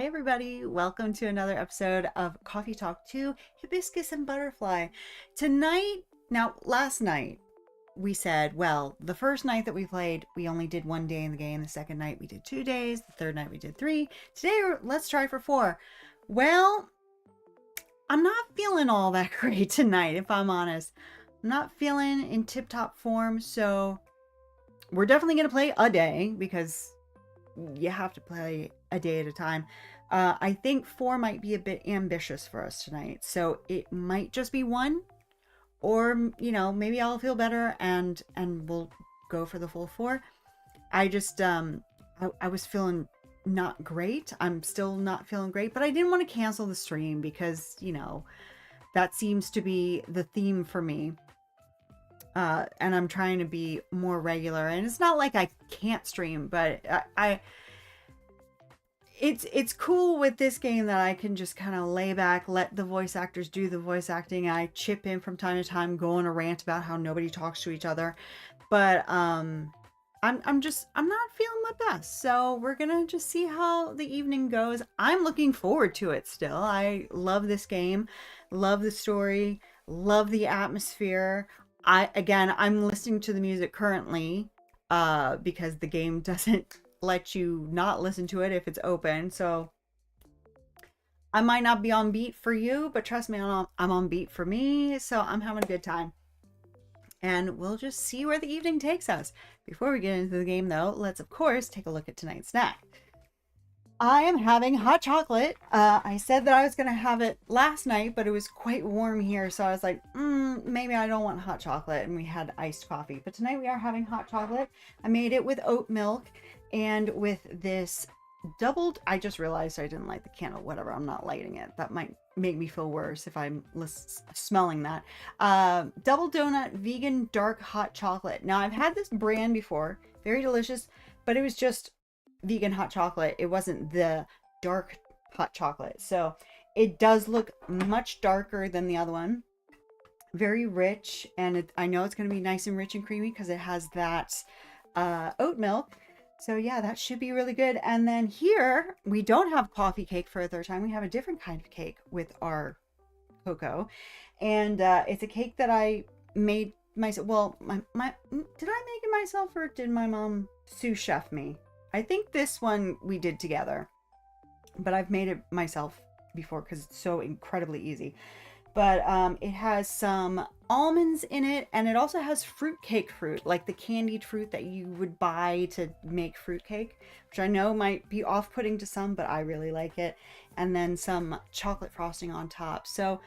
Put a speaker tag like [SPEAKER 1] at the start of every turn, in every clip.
[SPEAKER 1] everybody, welcome to another episode of Coffee Talk 2 Hibiscus and Butterfly. Tonight, now last night we said, well, the first night that we played, we only did 1 day in the game. The second night we did 2 days. The third night we did 3. Today, let's try for 4. Well, I'm not feeling all that great tonight, if I'm honest. I'm not feeling in tip-top form, so we're definitely going to play a day because you have to play a day at a time. I think 4 might be a bit ambitious for us tonight, so it might just be 1, or maybe I'll feel better and we'll go for the full 4. I just I was feeling not great. I'm still not feeling great, but I didn't want to cancel the stream because that seems to be the theme for me. And I'm trying to be more regular, and it's not like I can't stream, but it's cool with this game that I can just kind of lay back, let the voice actors do the voice acting. I chip in from time to time, go on a rant about how nobody talks to each other, but I'm not feeling my best, so we're gonna just see how the evening goes. I'm looking forward to it still. I love this game, love the story, love the atmosphere. I'm listening to the music currently because the game doesn't let you not listen to it if it's open. So I might not be on beat for you, but trust me, I'm on beat for me. So I'm having a good time. And we'll just see where the evening takes us. Before we get into the game, though, let's, of course, take a look at tonight's snack. I am having hot chocolate. I said that I was going to have it last night, but it was quite warm here. So I was like, maybe I don't want hot chocolate. And we had iced coffee. But tonight we are having hot chocolate. I made it with oat milk and with this doubled. I just realized I didn't light the candle. Whatever. I'm not lighting it. That might make me feel worse if I'm smelling that. Double donut vegan dark hot chocolate. Now I've had this brand before. Very delicious. But it was just vegan hot chocolate. It wasn't the dark hot chocolate, so it does look much darker than the other one. Very rich, and I know it's going to be nice and rich and creamy because it has that oat milk. So yeah, that should be really good. And then here we don't have coffee cake for a third time. We have a different kind of cake with our cocoa, and it's a cake that I made myself. Well, did I make it myself, or did my mom sous chef me? I think this one we did together, but I've made it myself before because it's so incredibly easy. But it has some almonds in it, and it also has fruitcake fruit, like the candied fruit that you would buy to make fruitcake, which I know might be off-putting to some, but I really like it. And then some chocolate frosting on top. So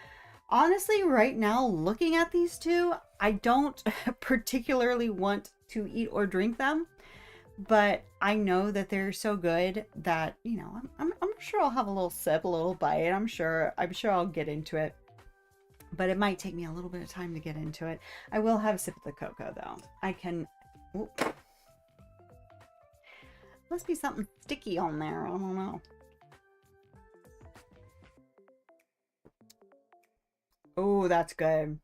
[SPEAKER 1] honestly, right now, looking at these two, I don't particularly want to eat or drink them. But I know that they're so good that, I'm sure I'll have a little sip, a little bite. I'm sure I'll get into it. But it might take me a little bit of time to get into it. I will have a sip of the cocoa, though. I can... Ooh. Must be something sticky on there. I don't know. Oh, that's good.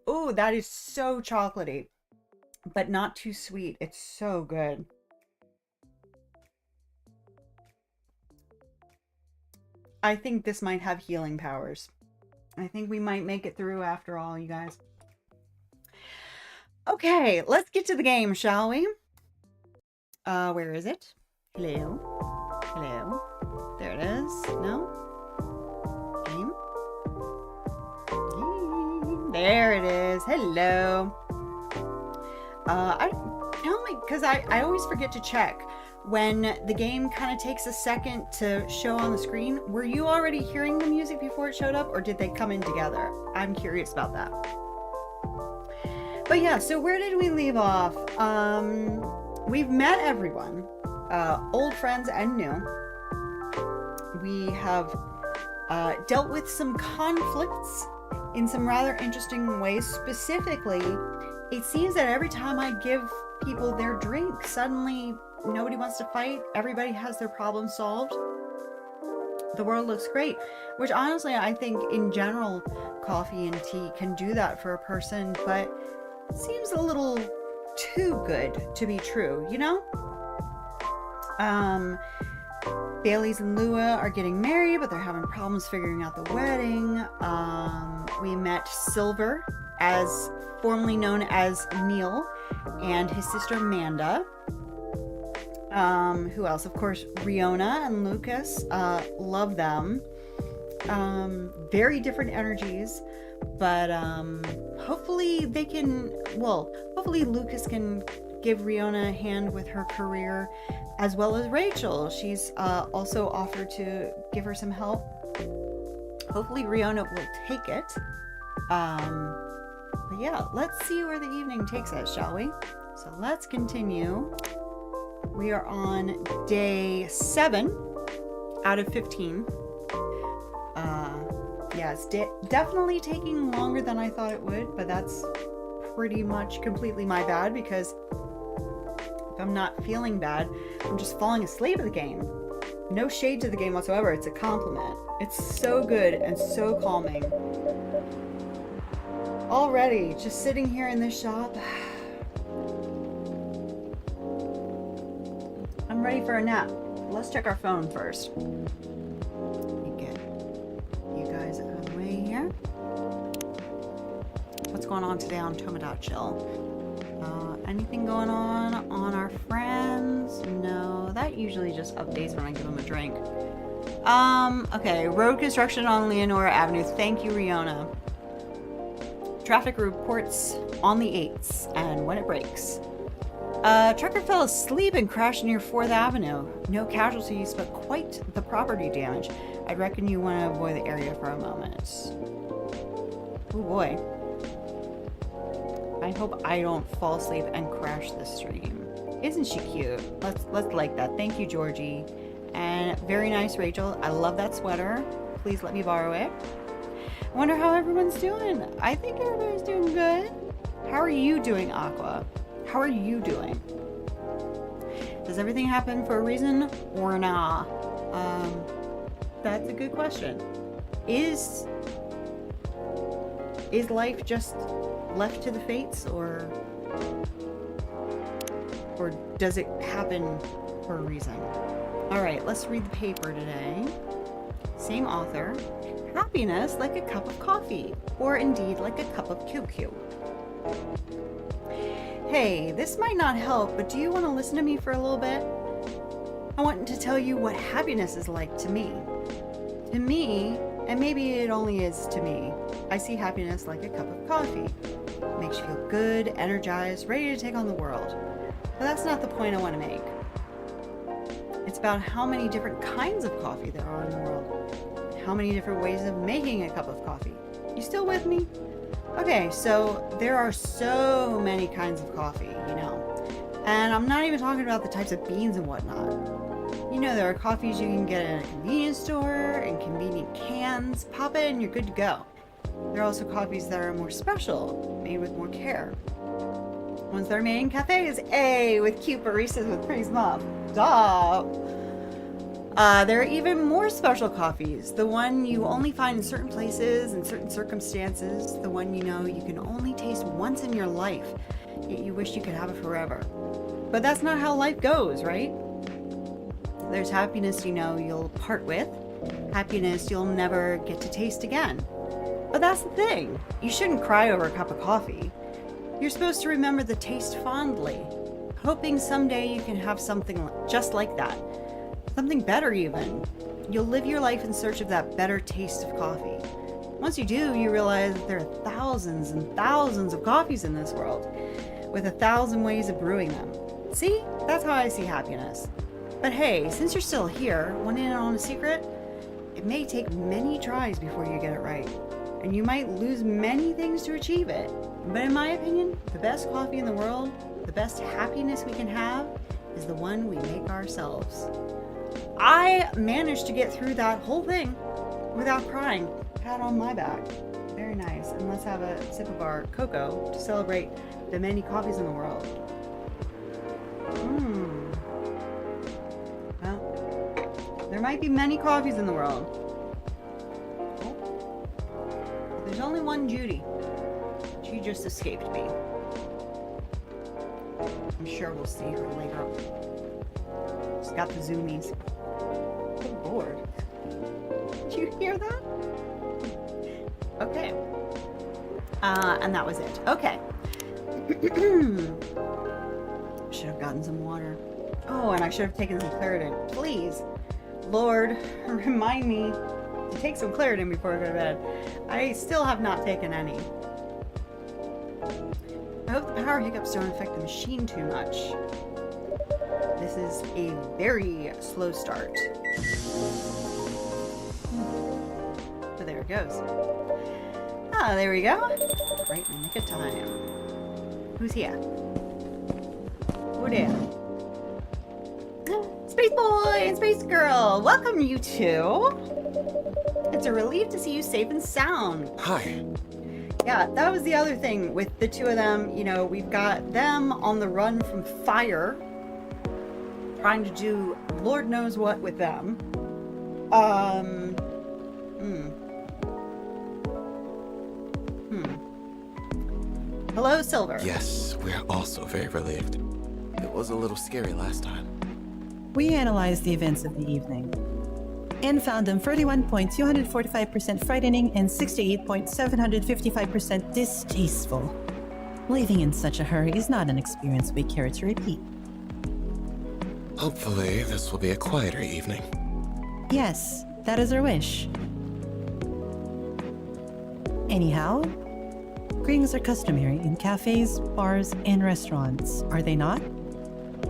[SPEAKER 1] Oh, that is so chocolatey. But not too sweet. It's so good. I think this might have healing powers. I think we might make it through after all, you guys. Okay, let's get to the game, shall we? Where is it? Hello? Hello? There it is. No? Game? There it is. Hello. Because I always forget to check when the game kind of takes a second to show on the screen. Were you already hearing the music before it showed up, or did they come in together? I'm curious about that. But yeah, so where did we leave off? We've met everyone, old friends and new. We have dealt with some conflicts in some rather interesting ways. Specifically, it seems that every time I give people their drink, suddenly nobody wants to fight. Everybody has their problem solved. The world looks great, which honestly, I think in general, coffee and tea can do that for a person, but it seems a little too good to be true, Bailey's and Lua are getting married, but they're having problems figuring out the wedding. We met Silver, as formerly known as Neil, and his sister Amanda. Who else? Of course, Riona and Lucas. Love them. Very different energies, but hopefully they can, well, hopefully Lucas can give Riona a hand with her career, as well as Rachel. She's also offered to give her some help. Hopefully Riona will take it. But yeah, let's see where the evening takes us, shall we? So let's continue. We are on day 7 out of 15. Yeah, it's definitely taking longer than I thought it would, but that's pretty much completely my bad, because if I'm not feeling bad, I'm just falling asleep at the game. No shade to the game whatsoever. It's a compliment. It's so good and so calming. Already, just sitting here in this shop, I'm ready for a nap. Let's check our phone first. Get you guys out of the way here. What's going on today on Tomodachi? Anything going on our friends? No, that usually just updates when I give them a drink. Okay, road construction on Leonora Avenue. Thank you, Riona. Traffic reports on the 8s and when it breaks. Trucker fell asleep and crashed near 4th Avenue. No casualties, but quite the property damage. I'd reckon you want to avoid the area for a moment. Oh boy. I hope I don't fall asleep and crash the stream. Isn't she cute? Let's like that. Thank you, Georgie. And very nice, Rachel. I love that sweater. Please let me borrow it. I wonder how everyone's doing. I think everybody's doing good. How are you doing, Aqua? How are you doing? Does everything happen for a reason or nah? That's a good question. Is life just left to the fates, or does it happen for a reason? All right, let's read the paper today. Same author. Happiness like a cup of coffee, or indeed like a cup of QQ. Hey, this might not help, but do you want to listen to me for a little bit? I want to tell you what happiness is like to me. To me, and maybe it only is to me, I see happiness like a cup of coffee. It makes you feel good, energized, ready to take on the world. But that's not the point I want to make. It's about how many different kinds of coffee there are in the world. How many different ways of making a cup of coffee. You still with me? Okay, so there are so many kinds of coffee, you know. And I'm not even talking about the types of beans and whatnot. You know, there are coffees you can get in a convenience store, in convenient cans. Pop it and you're good to go. There are also coffees that are more special, made with more care. Ones that are made in cafes, with cute baristas with pretty smiles. Duh! There are even more special coffees. The one you only find in certain places, in certain circumstances. The one you know you can only taste once in your life, yet you wish you could have it forever. But that's not how life goes, right? There's happiness you know you'll part with, happiness you'll never get to taste again. But that's the thing. You shouldn't cry over a cup of coffee. You're supposed to remember the taste fondly, hoping someday you can have something just like that. Something better even. You'll live your life in search of that better taste of coffee. Once you do, you realize that there are thousands and thousands of coffees in this world, with 1,000 ways of brewing them. See? That's how I see happiness. But hey, since you're still here, want in on a secret? It may take many tries before you get it right, and you might lose many things to achieve it. But in my opinion, the best coffee in the world, the best happiness we can have, is the one we make ourselves. I managed to get through that whole thing without crying. Pat on my back. Very nice. And let's have a sip of our cocoa to celebrate the many coffees in the world. Well, there might be many coffees in the world. But there's only one Judy. She just escaped me. I'm sure we'll see her later. She's got the zoomies. Lord. Did you hear that? Okay. And that was it. Okay. Should have gotten some water. Oh, and I should have taken some Claritin. Please, Lord, remind me to take some Claritin before I go to bed. I still have not taken any. I hope the power hiccups don't affect the machine too much. This is a very slow start. So there it goes. Ah, there we go. Right in the nick of time. Who's here? Oh dear. Space Boy and Space Girl, welcome you two. It's a relief to see you safe and sound.
[SPEAKER 2] Hi.
[SPEAKER 1] Yeah, that was the other thing with the two of them. You know, we've got them on the run from F.I.R.E, trying to do Lord knows what with them. Hello, Silver.
[SPEAKER 2] Yes, we're also very relieved. It was a little scary last time.
[SPEAKER 3] We analyzed the events of the evening and found them 31.245% frightening and 68.755% distasteful. Leaving in such a hurry is not an experience we care to repeat.
[SPEAKER 2] Hopefully, this will be a quieter evening.
[SPEAKER 3] Yes, that is our wish. Anyhow, greetings are customary in cafes, bars, and restaurants, are they not?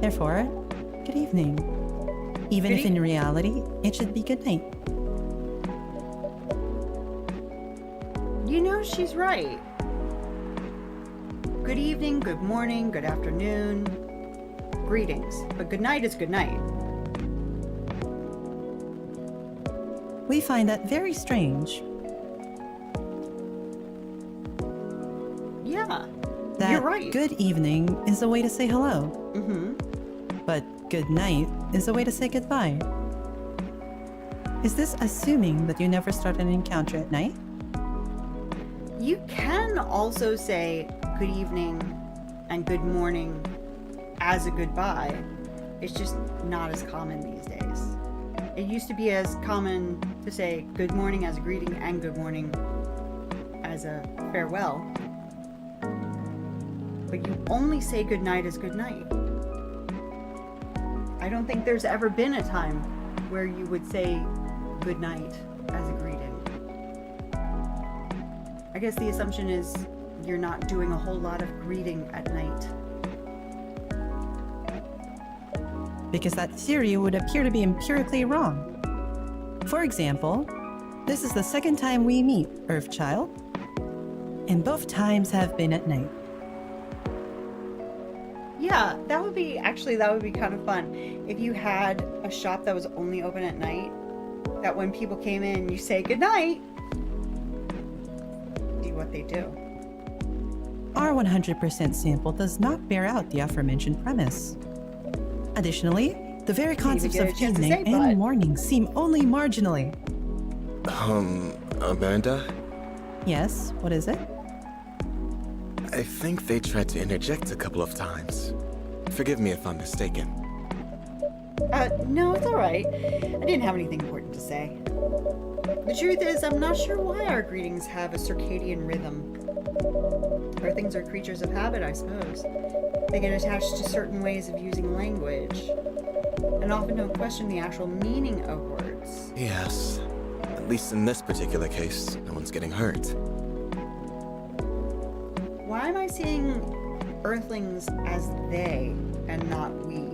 [SPEAKER 3] Therefore, good evening. Even if in reality, it should be good night.
[SPEAKER 1] You know, she's right. Good evening, good morning, good afternoon. Greetings. But good night is good night.
[SPEAKER 3] We find that very strange.
[SPEAKER 1] Yeah,
[SPEAKER 3] That
[SPEAKER 1] you're right.
[SPEAKER 3] good evening is a way to say hello.
[SPEAKER 1] Mm-hmm.
[SPEAKER 3] But good night is a way to say goodbye. Is this assuming that you never start an encounter at night?
[SPEAKER 1] You can also say good evening and good morning as a goodbye. It's just not as common these days. It used to be as common to say good morning as a greeting and good morning as a farewell. But you only say good night as good night. I don't think there's ever been a time where you would say good night as a greeting. I guess the assumption is you're not doing a whole lot of greeting at night.
[SPEAKER 3] Because that theory would appear to be empirically wrong. For example, this is the second time we meet, Earthchild, and both times have been at night.
[SPEAKER 1] Yeah, that would be kind of fun. If you had a shop that was only open at night, that when people came in, you say good night. See what they do.
[SPEAKER 3] Our 100% sample does not bear out the aforementioned premise. Additionally, the very concepts
[SPEAKER 1] get a
[SPEAKER 3] of
[SPEAKER 1] chance to
[SPEAKER 3] evening
[SPEAKER 1] say bud.
[SPEAKER 3] and morning seem only marginally.
[SPEAKER 2] Amanda?
[SPEAKER 3] Yes, what is it?
[SPEAKER 2] I think they tried to interject a couple of times. Forgive me if I'm mistaken.
[SPEAKER 1] No, it's alright. I didn't have anything important to say. The truth is, I'm not sure why our greetings have a circadian rhythm. Earthlings are creatures of habit, I suppose. They get attached to certain ways of using language, and often don't question the actual meaning of words.
[SPEAKER 2] Yes. At least in this particular case, no one's getting hurt.
[SPEAKER 1] Why am I seeing Earthlings as they and not we?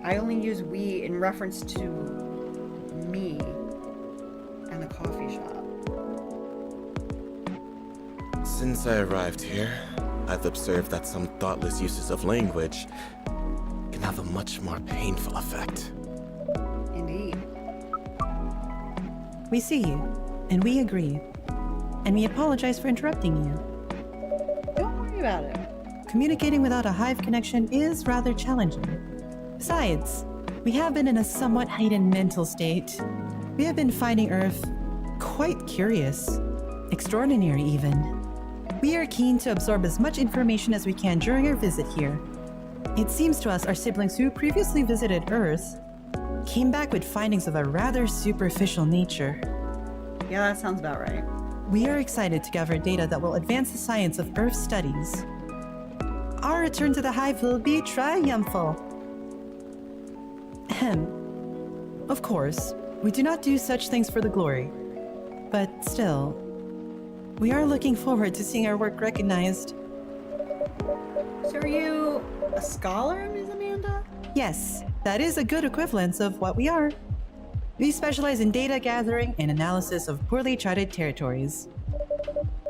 [SPEAKER 1] I only use we in reference to me and the coffee shop.
[SPEAKER 2] Since I arrived here, I've observed that some thoughtless uses of language can have a much more painful effect.
[SPEAKER 1] Indeed.
[SPEAKER 3] We see you, and we agree. And we apologize for interrupting you.
[SPEAKER 1] Don't worry about it.
[SPEAKER 3] Communicating without a hive connection is rather challenging. Besides, we have been in a somewhat heightened mental state. We have been finding Earth quite curious, extraordinary even. We are keen to absorb as much information as we can during our visit here. It seems to us our siblings who previously visited Earth came back with findings of a rather superficial nature.
[SPEAKER 1] Yeah, that sounds about right.
[SPEAKER 3] We are excited to gather data that will advance the science of Earth studies. Our return to the hive will be triumphal. Ahem. Of course, we do not do such things for the glory. But still, we are looking forward to seeing our work recognized.
[SPEAKER 1] So are you a scholar, Ms. Amanda?
[SPEAKER 3] Yes, that is a good equivalence of what we are. We specialize in data gathering and analysis of poorly charted territories.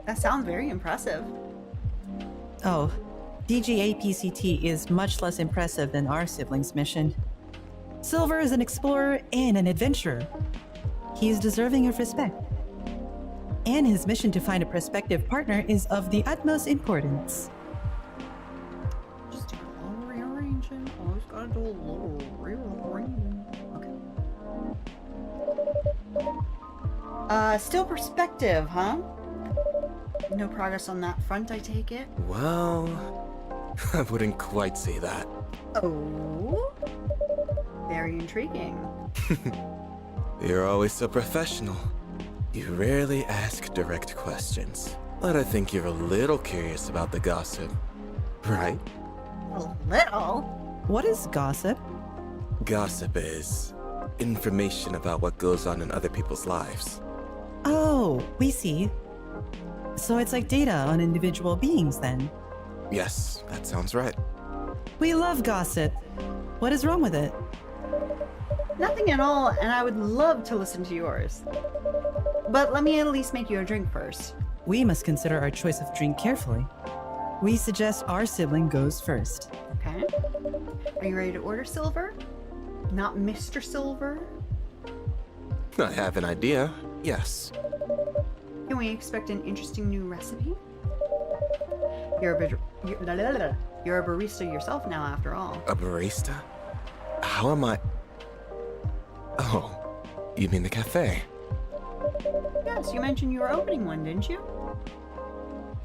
[SPEAKER 1] That sounds very impressive.
[SPEAKER 3] Oh, DGAPCT is much less impressive than our siblings' mission. Silver is an explorer and an adventurer. He is deserving of respect. And his mission to find a prospective partner is of the utmost importance.
[SPEAKER 1] Just do a little rearranging. Always gotta do a little rearranging. Okay. Still perspective, huh? No progress on that front, I take it?
[SPEAKER 2] Well, I wouldn't quite say that.
[SPEAKER 1] Oh? Very intriguing.
[SPEAKER 2] You're always so professional. You rarely ask direct questions. But I think you're a little curious about the gossip, right?
[SPEAKER 1] A little?
[SPEAKER 3] What is gossip?
[SPEAKER 2] Gossip is information about what goes on in other people's lives.
[SPEAKER 3] Oh, we see. So it's like data on individual beings then.
[SPEAKER 2] Yes, that sounds right.
[SPEAKER 3] We love gossip. What is wrong with it?
[SPEAKER 1] Nothing at all, and I would love to listen to yours. But let me at least make you a drink first.
[SPEAKER 3] We must consider our choice of drink carefully. We suggest our sibling goes first.
[SPEAKER 1] Okay. Are you ready to order, Silver? Not Mr. Silver?
[SPEAKER 2] I have an idea, yes.
[SPEAKER 1] Can we expect an interesting new recipe? You're a barista yourself now, after all.
[SPEAKER 2] A barista? How am I? Oh, you mean the cafe?
[SPEAKER 1] Yes, you mentioned you were opening one, didn't you?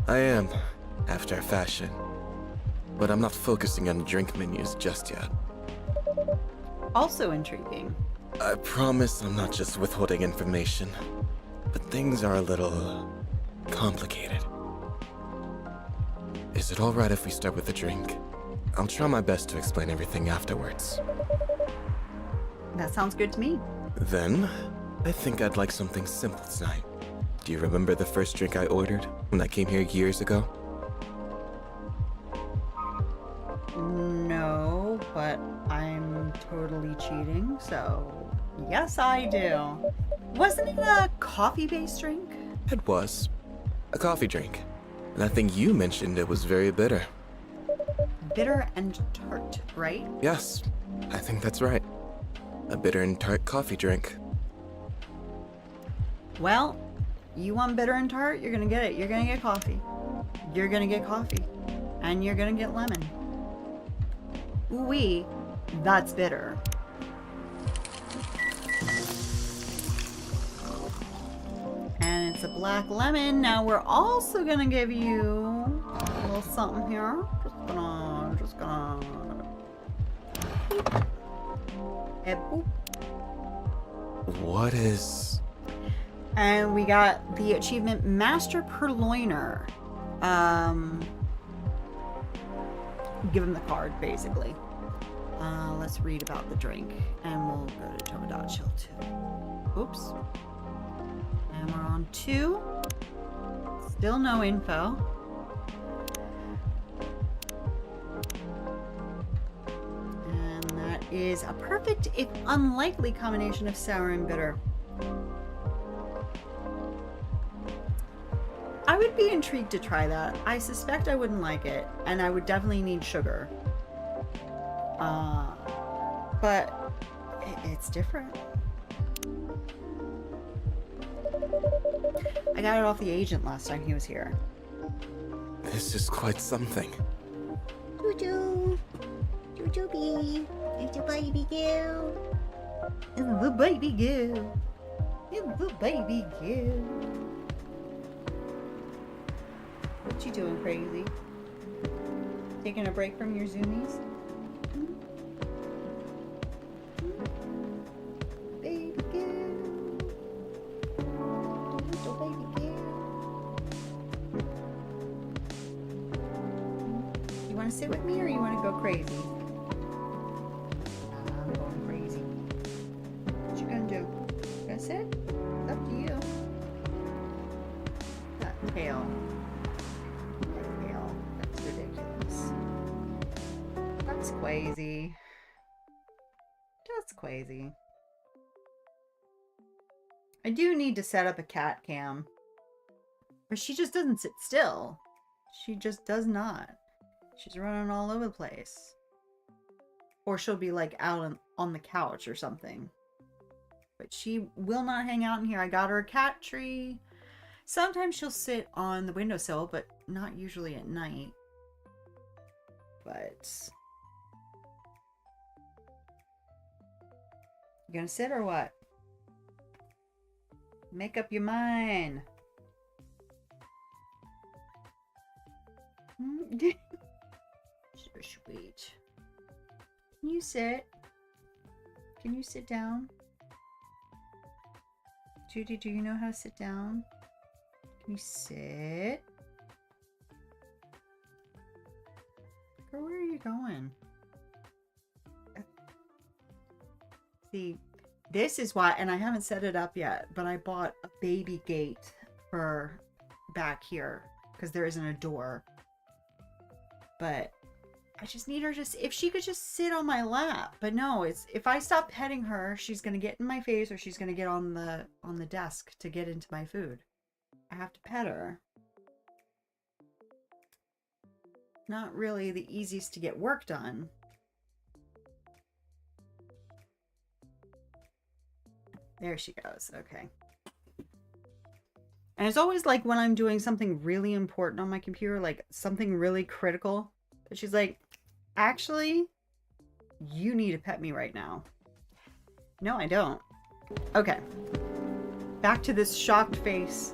[SPEAKER 2] I am, after a fashion. But I'm not focusing on drink menus just yet.
[SPEAKER 1] Also intriguing.
[SPEAKER 2] I promise I'm not just withholding information, but things are a little complicated. Is it alright if we start with a drink? I'll try my best to explain everything afterwards.
[SPEAKER 1] That sounds good to me.
[SPEAKER 2] Then, I think I'd like something simple tonight. Do you remember the first drink I ordered when I came here years ago?
[SPEAKER 1] No, but I'm totally cheating, so yes, I do. Wasn't it a coffee-based drink?
[SPEAKER 2] It was. A coffee drink. And I think you mentioned it was very bitter.
[SPEAKER 1] Bitter and tart, right?
[SPEAKER 2] Yes, I think that's right. A bitter and tart coffee drink.
[SPEAKER 1] Well, you want bitter and tart, you're gonna get it. You're gonna get coffee. You're gonna get coffee. And you're gonna get lemon. Ooh-wee, that's bitter. And it's a black lemon. Now we're also gonna give you a little something here. Just gonna. And boop.
[SPEAKER 2] What is...
[SPEAKER 1] And we got the achievement Master Purloiner. Give him the card, basically. Let's read about the drink. And we'll go to Tomodachi 2. Oops. And we're on 2. Still no info. And that is a perfect, if unlikely, combination of sour and bitter. I would be intrigued to try that. I suspect I wouldn't like it, and I would definitely need sugar. But it's different. I got it off the agent last time he was here.
[SPEAKER 2] This is quite something.
[SPEAKER 1] Choo-choo. Choo-choo-bee. It's a baby girl. It's the baby girl. It's the baby girl. What you doing, crazy? Taking a break from your zoomies? want to sit with me or you want to go crazy? I'm going crazy. What you gonna do? You gonna sit? It's up to you. That tail. That tail. That's ridiculous. That's crazy. That's crazy. I do need to set up a cat cam. But she just doesn't sit still. She just does not. She's running all over the place. Or she'll be like out on the couch or something. But she will not hang out in here. I got her a cat tree. Sometimes she'll sit on the windowsill, but not usually at night. But... you gonna sit or what? Make up your mind. So sweet. Can you sit? Can you sit down? Judy, do you know how to sit down? Can you sit? Girl, where are you going? See, this is why, and I haven't set it up yet, but I bought a baby gate for back here because there isn't a door. But I just need her just, if she could just sit on my lap. But no, it's, if I stop petting her, she's going to get in my face or she's going to get on the desk to get into my food. I have to pet her. Not really the easiest to get work done. There she goes. Okay. And it's always like when I'm doing something really important on my computer, like something really critical, she's like, actually, you need to pet me right now. No, I don't. Okay. Back to this shocked face.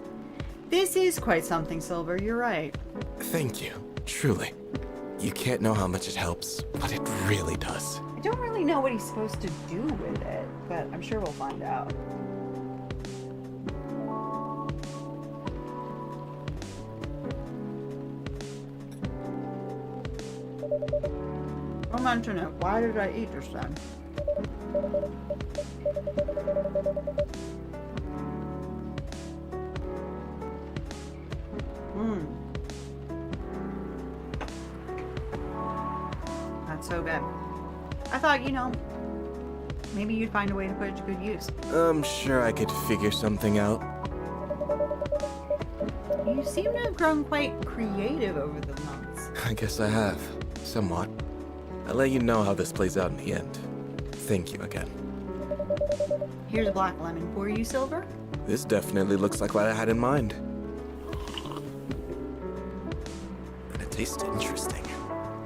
[SPEAKER 1] This is quite something, Silver. You're right.
[SPEAKER 2] Thank you. Truly. You can't know how much it helps, but it really does.
[SPEAKER 1] I don't really know what he's supposed to do with it, but I'm sure we'll find out. Don't mention it. Why did I eat this then? That's so good. I thought, you know, maybe you'd find a way to put it to good use.
[SPEAKER 2] I'm sure I could figure something out.
[SPEAKER 1] You seem to have grown quite creative over the months.
[SPEAKER 2] I guess I have. Somewhat. I'll let you know how this plays out in the end. Thank you again.
[SPEAKER 1] Here's a black lemon for you, Silver.
[SPEAKER 2] This definitely looks like what I had in mind. And it tastes interesting.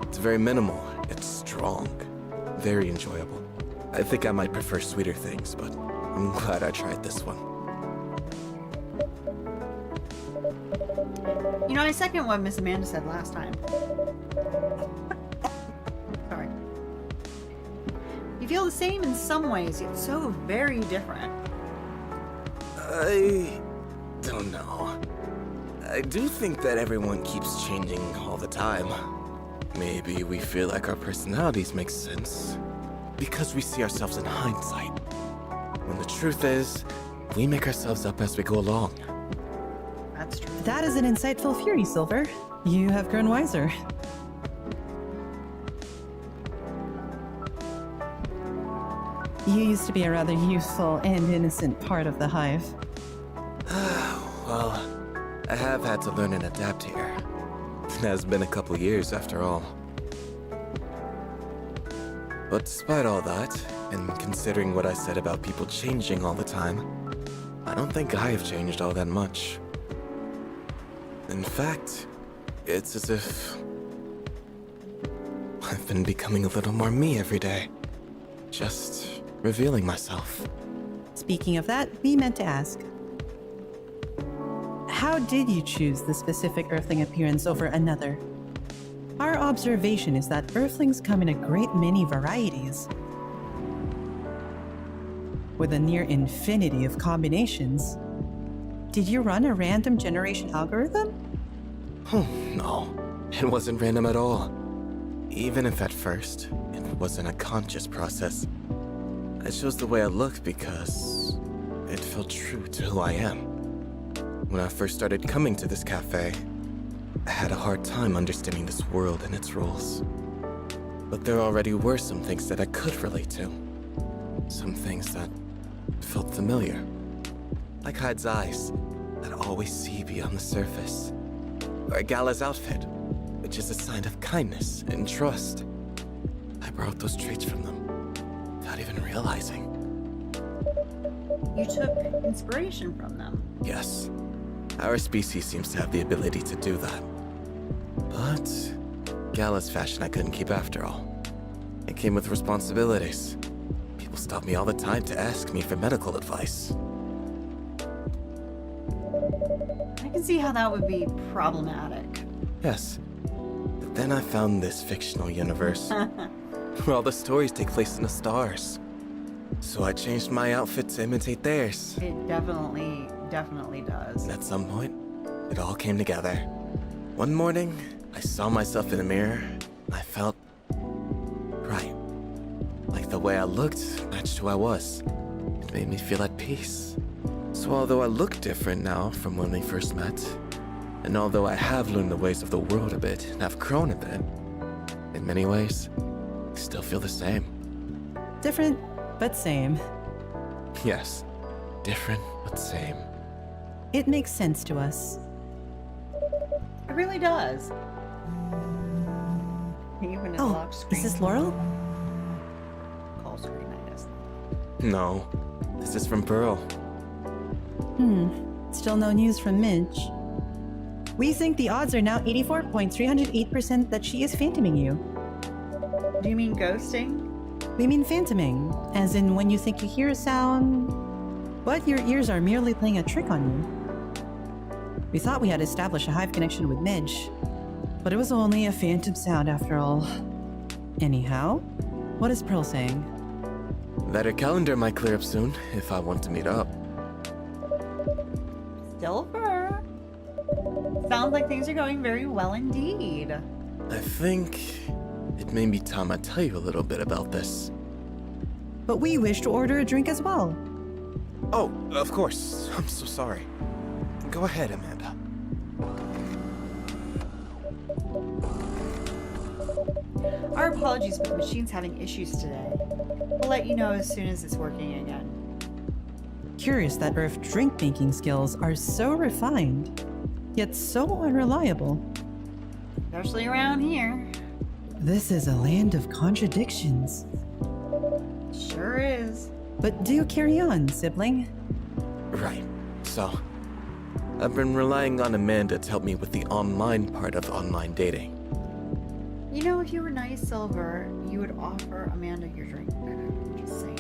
[SPEAKER 2] It's very minimal. It's strong. Very enjoyable. I think I might prefer sweeter things, but I'm glad I tried this one.
[SPEAKER 1] You know, I second what Miss Amanda said last time. Sorry. You feel the same in some ways, yet so very different.
[SPEAKER 2] I don't know. I do think that everyone keeps changing all the time. Maybe we feel like our personalities make sense because we see ourselves in hindsight. When the truth is, we make ourselves up as we go along.
[SPEAKER 1] That's true.
[SPEAKER 3] That is an insightful F.I.R.E, Silver. You have grown wiser. You used to be a rather youthful and innocent part of the hive.
[SPEAKER 2] Well, I have had to learn and adapt here. It has been a couple years after all. But despite all that, and considering what I said about people changing all the time, I don't think I have changed all that much. In fact, it's as if I've been becoming a little more me every day. Just revealing myself.
[SPEAKER 3] Speaking of that, we meant to ask. How did you choose the specific Earthling appearance over another? Our observation is that Earthlings come in a great many varieties, with a near infinity of combinations. Did you run a random generation algorithm?
[SPEAKER 2] Oh, no. It wasn't random at all. Even if at first it wasn't a conscious process, I chose the way I looked because it felt true to who I am. When I first started coming to this cafe, I had a hard time understanding this world and its rules. But there already were some things that I could relate to. Some things that felt familiar. Like Hyde's eyes that always see beyond the surface. Or Gala's outfit, which is a sign of kindness and trust. I borrowed those traits from them, without even realizing.
[SPEAKER 1] You took inspiration from them.
[SPEAKER 2] Yes, our species seems to have the ability to do that. But Gala's fashion I couldn't keep after all. It came with responsibilities. People stop me all the time to ask me for medical advice.
[SPEAKER 1] I can see how that would be problematic.
[SPEAKER 2] Yes. But then I found this fictional universe where all the stories take place in the stars. So I changed my outfit to imitate theirs.
[SPEAKER 1] It definitely does.
[SPEAKER 2] And at some point, it all came together. One morning, I saw myself in the mirror. I felt right. Like the way I looked matched who I was. It made me feel at peace. So although I look different now from when we first met, and although I have learned the ways of the world a bit and have grown a bit, in many ways, I still feel the same.
[SPEAKER 3] Different, but same.
[SPEAKER 2] Yes, different but same.
[SPEAKER 3] It makes sense to us.
[SPEAKER 1] It really does. Even in
[SPEAKER 3] Oh,
[SPEAKER 1] lock screen.
[SPEAKER 3] is this Laurel?
[SPEAKER 1] Call screen, I guess.
[SPEAKER 2] No, this is from Pearl.
[SPEAKER 3] Still no news from Midge. We think the odds are now 84.308% that she is phantoming you.
[SPEAKER 1] Do you mean ghosting?
[SPEAKER 3] We mean phantoming, as in when you think you hear a sound, but your ears are merely playing a trick on you. We thought we had established a hive connection with Midge, but it was only a phantom sound after all. Anyhow, what is Pearl saying?
[SPEAKER 2] That her calendar might clear up soon if I want to meet up.
[SPEAKER 1] Silver. Sounds like things are going very well indeed.
[SPEAKER 2] I think it may be time I tell you a little bit about this.
[SPEAKER 3] But we wish to order a drink as well.
[SPEAKER 2] Oh, of course. I'm so sorry. Go ahead, Amanda.
[SPEAKER 1] Our apologies, but the machine's having issues today. We'll let you know as soon as it's working again.
[SPEAKER 3] Curious that Earth drink-making skills are so refined, yet so unreliable.
[SPEAKER 1] Especially around here.
[SPEAKER 3] This is a land of contradictions.
[SPEAKER 1] Sure is.
[SPEAKER 3] But do carry on, sibling.
[SPEAKER 2] Right. So, I've been relying on Amanda to help me with the online part of online dating.
[SPEAKER 1] You know, if you were nice, Silver, you would offer Amanda your drink. Just saying.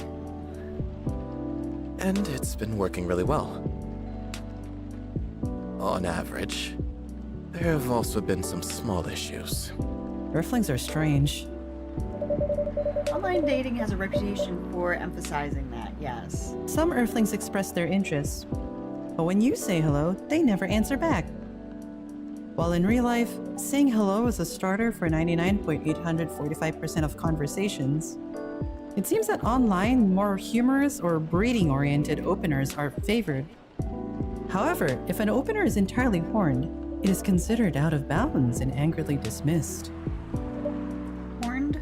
[SPEAKER 2] And it's been working really well. On average. There have also been some small issues.
[SPEAKER 3] Earthlings are strange.
[SPEAKER 1] Online dating has a reputation for emphasizing that, yes.
[SPEAKER 3] Some Earthlings express their interest, but when you say hello, they never answer back. While in real life, saying hello is a starter for 99.845% of conversations, it seems that online, more humorous or breeding-oriented openers are favored. However, if an opener is entirely horned, it is considered out of bounds and angrily dismissed.
[SPEAKER 1] Horned?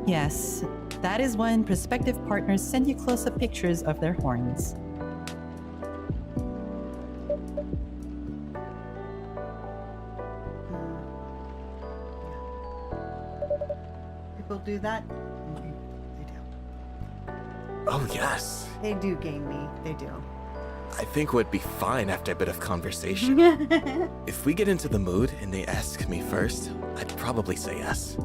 [SPEAKER 3] Yes, that is when prospective partners send you close-up pictures of their horns.
[SPEAKER 1] People do that? They do.
[SPEAKER 2] Oh, yes.
[SPEAKER 1] They do game me. They do.
[SPEAKER 2] I think would be fine after a bit of conversation. If we get into the mood and they ask me first, I'd probably say yes.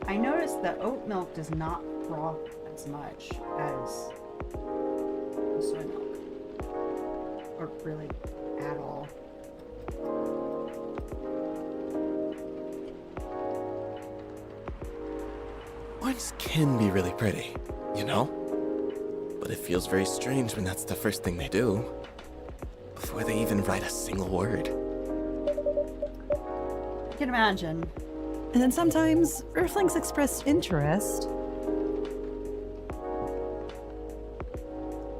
[SPEAKER 1] I noticed that oat milk does not froth as much as the soy milk. Or really at all.
[SPEAKER 2] Horns can be really pretty, you know? But it feels very strange when that's the first thing they do. before they even write a single word.
[SPEAKER 1] I can imagine.
[SPEAKER 3] And then sometimes Earthlings express interest.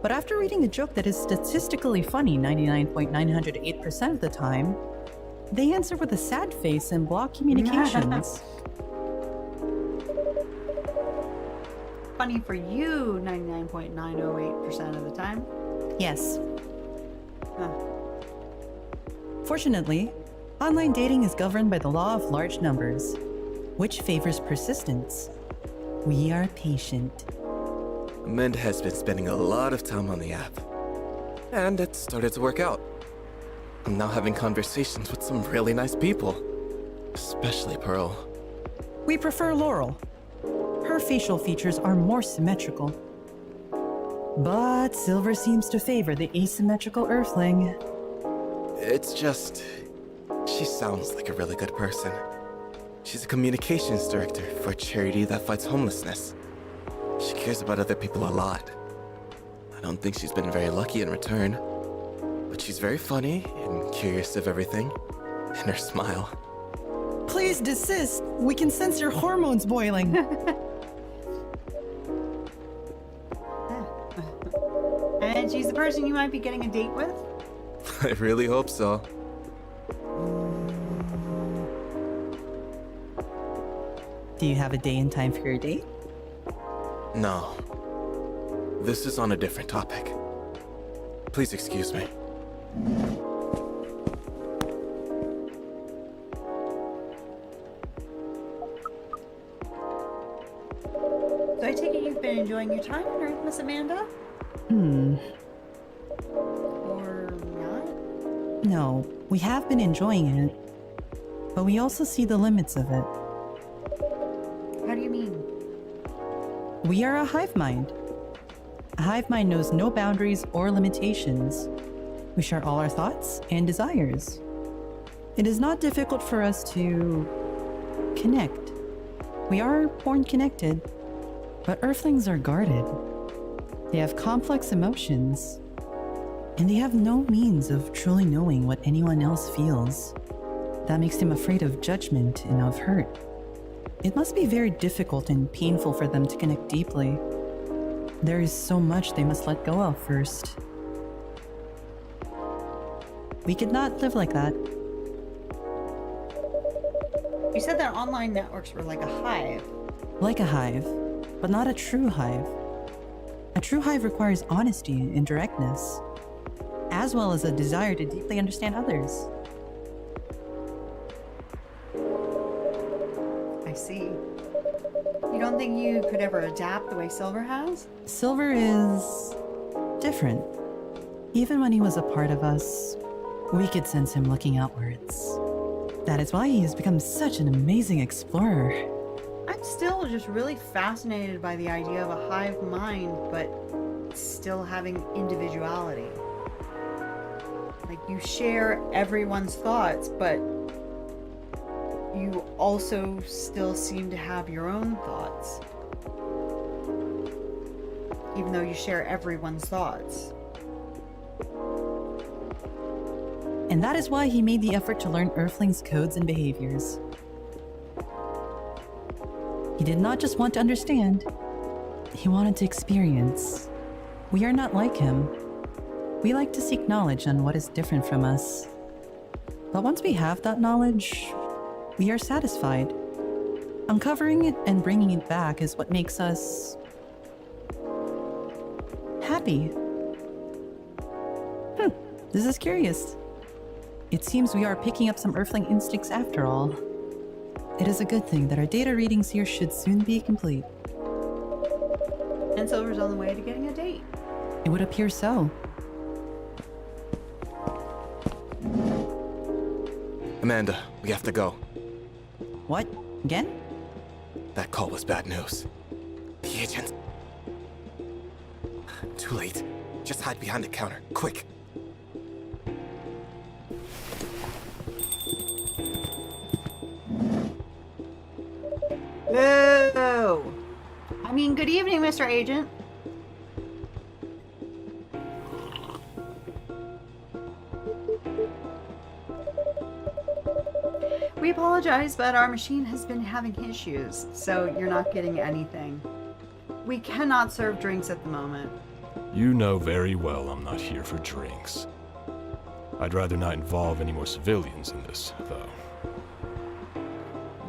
[SPEAKER 3] But after reading a joke that is statistically funny 99.908% of the time, they answer with a sad face and block communications.
[SPEAKER 1] Funny for you 99.908% of the time.
[SPEAKER 3] Yes.
[SPEAKER 1] Huh.
[SPEAKER 3] Fortunately, online dating is governed by the law of large numbers, which favors persistence. We are patient.
[SPEAKER 2] Amanda has been spending a lot of time on the app, and it started to work out. I'm now having conversations with some really nice people, especially Pearl.
[SPEAKER 3] We prefer Laurel. Her facial features are more symmetrical. But Silver seems to favor the asymmetrical Earthling.
[SPEAKER 2] It's just, she sounds like a really good person. She's a communications director for a charity that fights homelessness. She cares about other people a lot. I don't think she's been very lucky in return, but she's very funny and curious of everything, and her smile.
[SPEAKER 3] Please desist. We can sense your hormones boiling.
[SPEAKER 1] And she's the person you might be getting a date with?
[SPEAKER 2] I really hope so.
[SPEAKER 3] Do you have a day and time for your date?
[SPEAKER 2] No. This is on a different topic. Please excuse me.
[SPEAKER 1] So I take it you've been enjoying your time on Earth, Miss Amanda? Or not?
[SPEAKER 3] No, we have been enjoying it. But we also see the limits of it.
[SPEAKER 1] How do you mean?
[SPEAKER 3] We are a hive mind. A hive mind knows no boundaries or limitations. We share all our thoughts and desires. It is not difficult for us to connect. We are born connected, but Earthlings are guarded. They have complex emotions, and they have no means of truly knowing what anyone else feels. That makes them afraid of judgment and of hurt. It must be very difficult and painful for them to connect deeply. There is so much they must let go of first. We could not live like that.
[SPEAKER 1] You said that online networks were like a hive.
[SPEAKER 3] Like a hive, but not a true hive. A true hive requires honesty and directness, as well as a desire to deeply understand others.
[SPEAKER 1] I see. You don't think you could ever adapt the way Silver has?
[SPEAKER 3] Silver is different. Even when he was a part of us, we could sense him looking outwards. That is why he has become such an amazing explorer.
[SPEAKER 1] I'm still just really fascinated by the idea of a hive mind, but still having individuality. Like, you share everyone's thoughts, but you also still seem to have your own thoughts. Even though you share everyone's thoughts.
[SPEAKER 3] And that is why he made the effort to learn Earthlings' codes and behaviors. He did not just want to understand, he wanted to experience. We are not like him. We like to seek knowledge on what is different from us. But once we have that knowledge, we are satisfied. Uncovering it and bringing it back is what makes us happy. This is curious. It seems we are picking up some Earthling instincts after all. It is a good thing that our data readings here should soon be complete.
[SPEAKER 1] And Silver's on the way to getting a date.
[SPEAKER 3] It would appear so.
[SPEAKER 2] Amanda, we have to go.
[SPEAKER 3] What? Again?
[SPEAKER 2] That call was bad news. The agent. Too late. Just hide behind the counter, quick.
[SPEAKER 1] Whoa! I mean, good evening, Mr. Agent. apologize, but our machine has been having issues, so you're not getting anything. We cannot serve drinks at the moment.
[SPEAKER 4] You know very well I'm not here for drinks. I'd rather not involve any more civilians in this, though.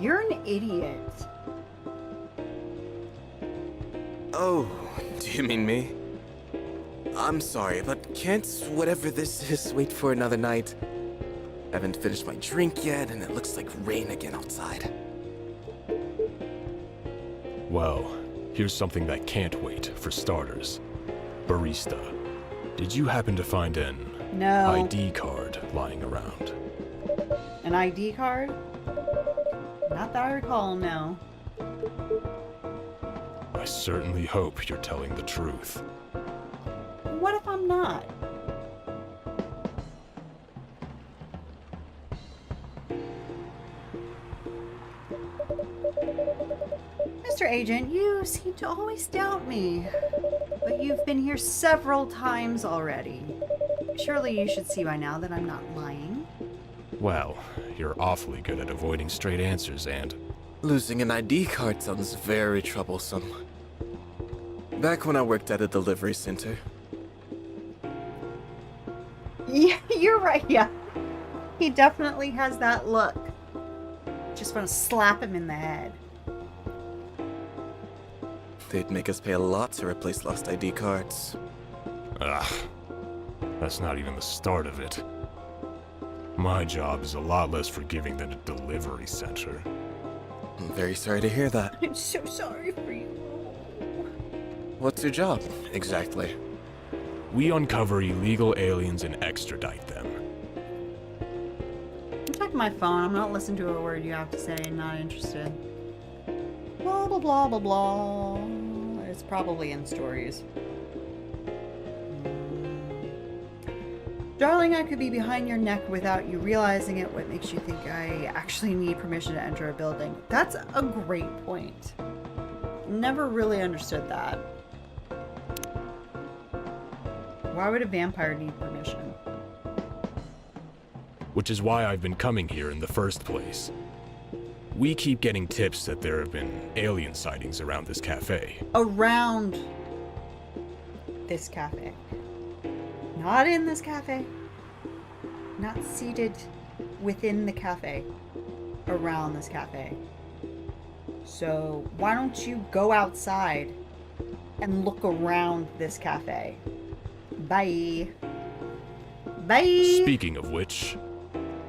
[SPEAKER 1] You're an idiot.
[SPEAKER 2] Oh, do you mean me? I'm sorry, but can't whatever this is wait for another night? I haven't finished my drink yet, and it looks like rain again outside.
[SPEAKER 4] Well, here's something that can't wait, for starters. Barista. Did you happen to find an
[SPEAKER 1] No.
[SPEAKER 4] ID card lying around?
[SPEAKER 1] An ID card? Not that I recall, no.
[SPEAKER 4] I certainly hope you're telling the truth.
[SPEAKER 1] What if I'm not? Mr. Agent, you seem to always doubt me. But you've been here several times already. Surely you should see by now that I'm not lying.
[SPEAKER 4] Well, you're awfully good at avoiding straight answers, and
[SPEAKER 2] Losing an ID card sounds very troublesome. Back when I worked at a delivery center.
[SPEAKER 1] Yeah, you're right, yeah. He definitely has that look. Just want to slap him in the head.
[SPEAKER 2] They'd make us pay a lot to replace lost ID cards.
[SPEAKER 4] ugh, that's not even the start of it. My job is a lot less forgiving than a delivery center.
[SPEAKER 2] I'm very sorry to hear that.
[SPEAKER 1] I'm so sorry for you.
[SPEAKER 2] What's your job, exactly?
[SPEAKER 4] We uncover illegal aliens and extradite them.
[SPEAKER 1] I'm checking my phone. I'm not listening to a word you have to say. Not interested. Blah, blah, blah, blah, blah. It's probably in stories. Darling, I could be behind your neck without you realizing it. What makes you think I actually need permission to enter a building? That's a great point. Never really understood that. Why would a vampire need permission?
[SPEAKER 4] Which is why I've been coming here in the first place. We keep getting tips that there have been alien sightings around this cafe.
[SPEAKER 1] Around this cafe. Not in this cafe. Not seated within the cafe. Around this cafe. So why don't you go outside and look around this cafe? Bye. Bye.
[SPEAKER 4] Speaking of which,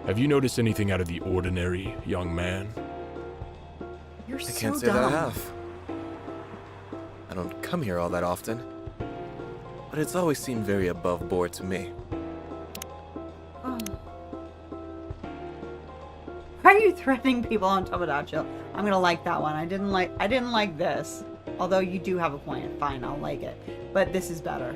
[SPEAKER 4] have you noticed anything out of the ordinary, young man?
[SPEAKER 1] You're
[SPEAKER 2] I
[SPEAKER 1] so
[SPEAKER 2] can't say
[SPEAKER 1] dumb.
[SPEAKER 2] that I have. I don't come here all that often. But it's always seemed very above board to me.
[SPEAKER 1] Oh. Why are you threatening people on Tomodachi? I'm gonna like that one. I didn't like this. Although you do have a point. Fine, I'll like it. But this is better.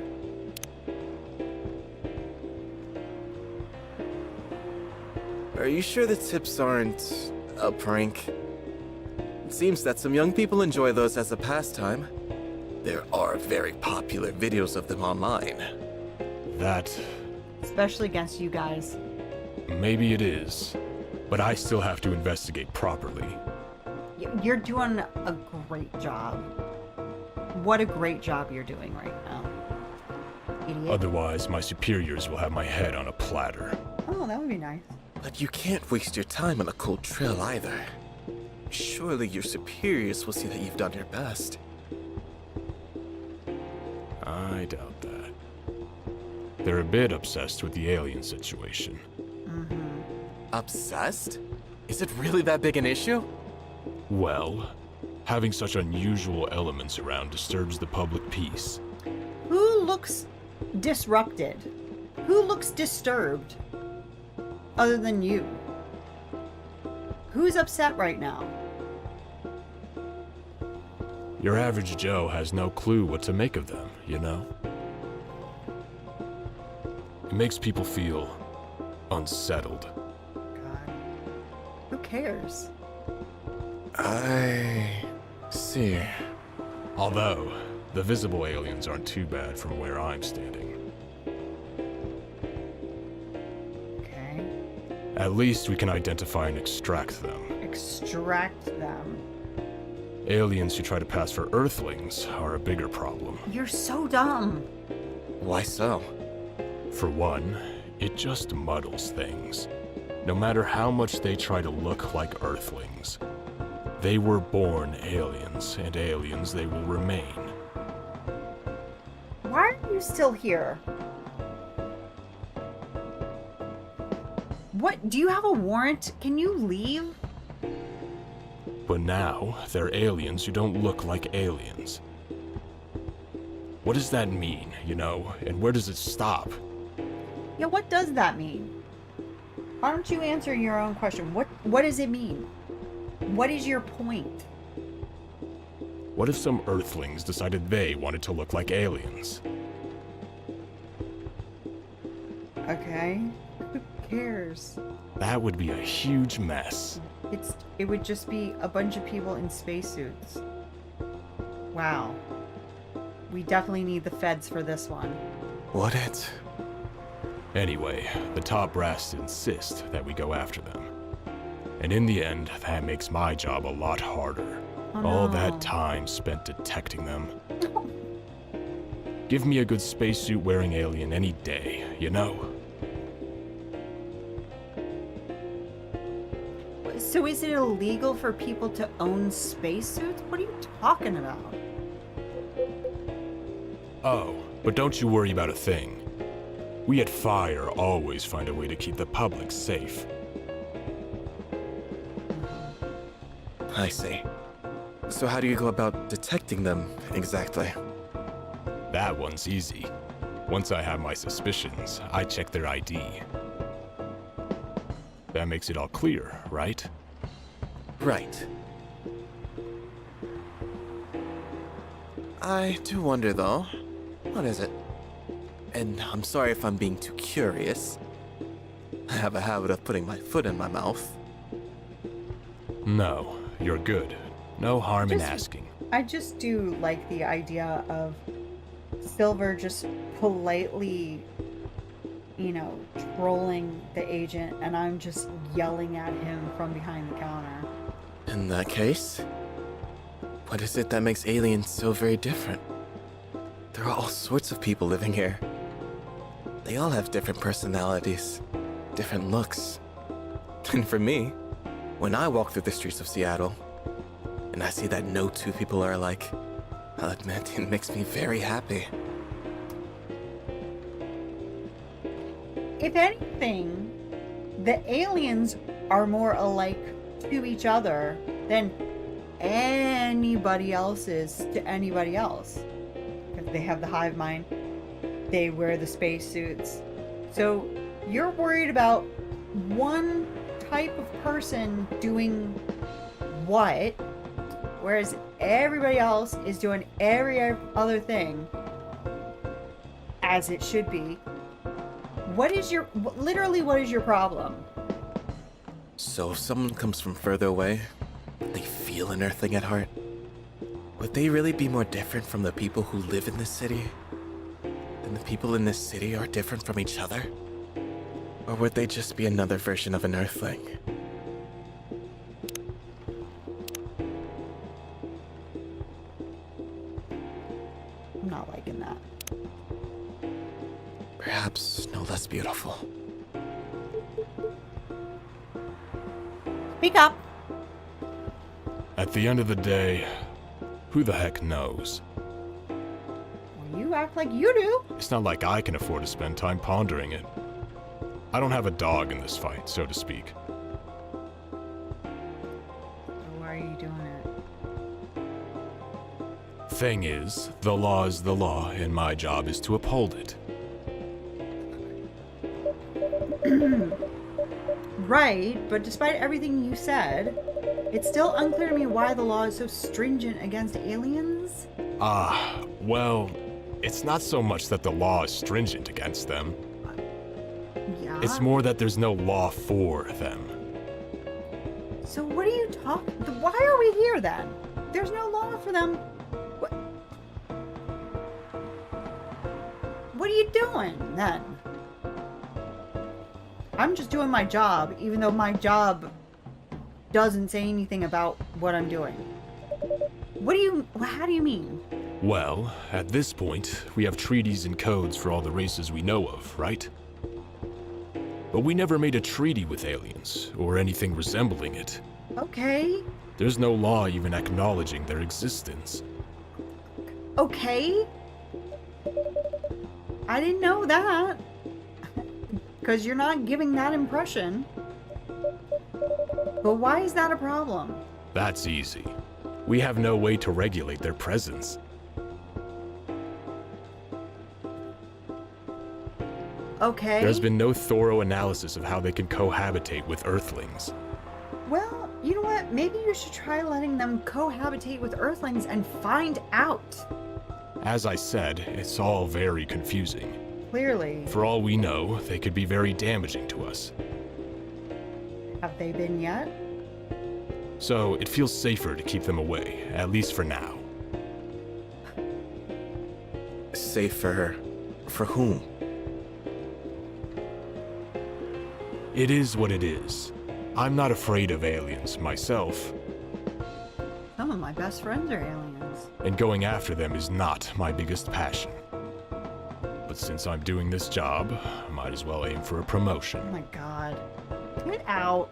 [SPEAKER 2] Are you sure the tips aren't a prank? It seems that some young people enjoy those as a pastime. There are very popular videos of them online.
[SPEAKER 4] That,
[SPEAKER 1] Especially against you guys.
[SPEAKER 4] maybe it is, but I still have to investigate properly.
[SPEAKER 1] You're doing a great job. What a great job you're doing right now. Idiot.
[SPEAKER 4] Otherwise, my superiors will have my head on a platter.
[SPEAKER 1] Oh, that would be nice.
[SPEAKER 2] But you can't waste your time on a cold trail either. Surely your superiors will see that you've done your best.
[SPEAKER 4] I doubt that. They're a bit obsessed with the alien situation.
[SPEAKER 2] Obsessed? Is it really that big an issue?
[SPEAKER 4] Well, having such unusual elements around disturbs the public peace.
[SPEAKER 1] Who looks disrupted? Who looks disturbed? Other than you. Who's upset right now?
[SPEAKER 4] Your average Joe has no clue what to make of them, you know? It makes people feel unsettled.
[SPEAKER 1] God. Who cares?
[SPEAKER 2] I see.
[SPEAKER 4] Although, the visible aliens aren't too bad from where I'm standing.
[SPEAKER 1] Okay.
[SPEAKER 4] At least we can identify and extract them.
[SPEAKER 1] Extract them.
[SPEAKER 4] Aliens who try to pass for Earthlings are a bigger problem.
[SPEAKER 1] You're so dumb.
[SPEAKER 2] Why so?
[SPEAKER 4] For one, it just muddles things. No matter how much they try to look like Earthlings, they were born aliens, and aliens they will remain.
[SPEAKER 1] Why are you still here? What? Do you have a warrant? Can you leave?
[SPEAKER 4] But now, they're aliens who don't look like aliens. What does that mean, you know, and where does it stop?
[SPEAKER 1] Yeah, what does that mean? Why don't you answer your own question? What does it mean? What is your point?
[SPEAKER 4] What if some Earthlings decided they wanted to look like aliens?
[SPEAKER 1] Okay. Who cares?
[SPEAKER 4] That would be a huge mess.
[SPEAKER 1] It would just be a bunch of people in spacesuits. Wow. We definitely need the feds for this one.
[SPEAKER 2] Would it?
[SPEAKER 4] Anyway, the top brass insist that we go after them. And in the end, that makes my job a lot harder.
[SPEAKER 1] Oh,
[SPEAKER 4] All
[SPEAKER 1] no.
[SPEAKER 4] that time spent detecting them. Give me a good spacesuit wearing alien any day, you know?
[SPEAKER 1] So is it illegal for people to own spacesuits? What are you talking about?
[SPEAKER 4] Oh, but don't you worry about a thing. We at F.I.R.E always find a way to keep the public safe.
[SPEAKER 2] I see. So how do you go about detecting them, exactly?
[SPEAKER 4] That one's easy. Once I have my suspicions, I check their ID. That makes it all clear, right?
[SPEAKER 2] Right. I do wonder, though. What is it? And I'm sorry if I'm being too curious. I have a habit of putting my foot in my mouth.
[SPEAKER 4] No, you're good. No harm in
[SPEAKER 1] Just-
[SPEAKER 4] asking.
[SPEAKER 1] I just do like the idea of Silver just politely, you know, trolling the agent, and I'm just yelling at him from behind the counter.
[SPEAKER 2] In that case, what is it that makes aliens so very different? There are all sorts of people living here. They all have different personalities, different looks. And for me, when I walk through the streets of Seattle, and I see that no two people are alike, I'll admit it makes me very happy.
[SPEAKER 1] If anything, the aliens are more alike to each other than anybody else is to anybody else. Because they have the hive mind, they wear the spacesuits. So you're worried about one type of person doing what, whereas everybody else is doing every other thing as it should be. What is your, literally, what is your problem?
[SPEAKER 2] So if someone comes from further away, they feel an earthling at heart, would they really be more different from the people who live in this city? Than the people in this city are different from each other? Or would they just be another version of an earthling?
[SPEAKER 1] I'm not liking that.
[SPEAKER 2] Perhaps no less beautiful.
[SPEAKER 1] Speak up.
[SPEAKER 4] At the end of the day, who the heck knows?
[SPEAKER 1] Well, you act like you do.
[SPEAKER 4] It's not like I can afford to spend time pondering it. I don't have a dog in this fight, so to speak.
[SPEAKER 1] Why are you doing it?
[SPEAKER 4] Thing is, the law is the law, and my job is to uphold it.
[SPEAKER 1] Right, but despite everything you said, it's still unclear to me why the law is so stringent against aliens.
[SPEAKER 4] Well, it's not so much that the law is stringent against them.
[SPEAKER 1] Yeah.
[SPEAKER 4] It's more that there's no law for them.
[SPEAKER 1] So what are you talking? Why are we here then? There's no law for them. What are you doing then? I'm just doing my job, even though my job doesn't say anything about what I'm doing. How do you mean?
[SPEAKER 4] Well, at this point, we have treaties and codes for all the races we know of, right? But we never made a treaty with aliens, or anything resembling it.
[SPEAKER 1] Okay.
[SPEAKER 4] There's no law even acknowledging their existence.
[SPEAKER 1] Okay. I didn't know that. Because you're not giving that impression. But why is that a problem?
[SPEAKER 4] That's easy. We have no way to regulate their presence.
[SPEAKER 1] Okay.
[SPEAKER 4] There's been no thorough analysis of how they can cohabitate with Earthlings.
[SPEAKER 1] Well, you know what? Maybe you should try letting them cohabitate with Earthlings and find out.
[SPEAKER 4] As I said, it's all very confusing.
[SPEAKER 1] Clearly.
[SPEAKER 4] For all we know, they could be very damaging to us.
[SPEAKER 1] Have they been yet?
[SPEAKER 4] So it feels safer to keep them away, at least for now.
[SPEAKER 2] Safer for whom?
[SPEAKER 4] It is what it is. I'm not afraid of aliens myself,
[SPEAKER 1] Some of my best friends are aliens.
[SPEAKER 4] and going after them is not my biggest passion. But since I'm doing this job, I might as well aim for a promotion.
[SPEAKER 1] Oh my god. Get out.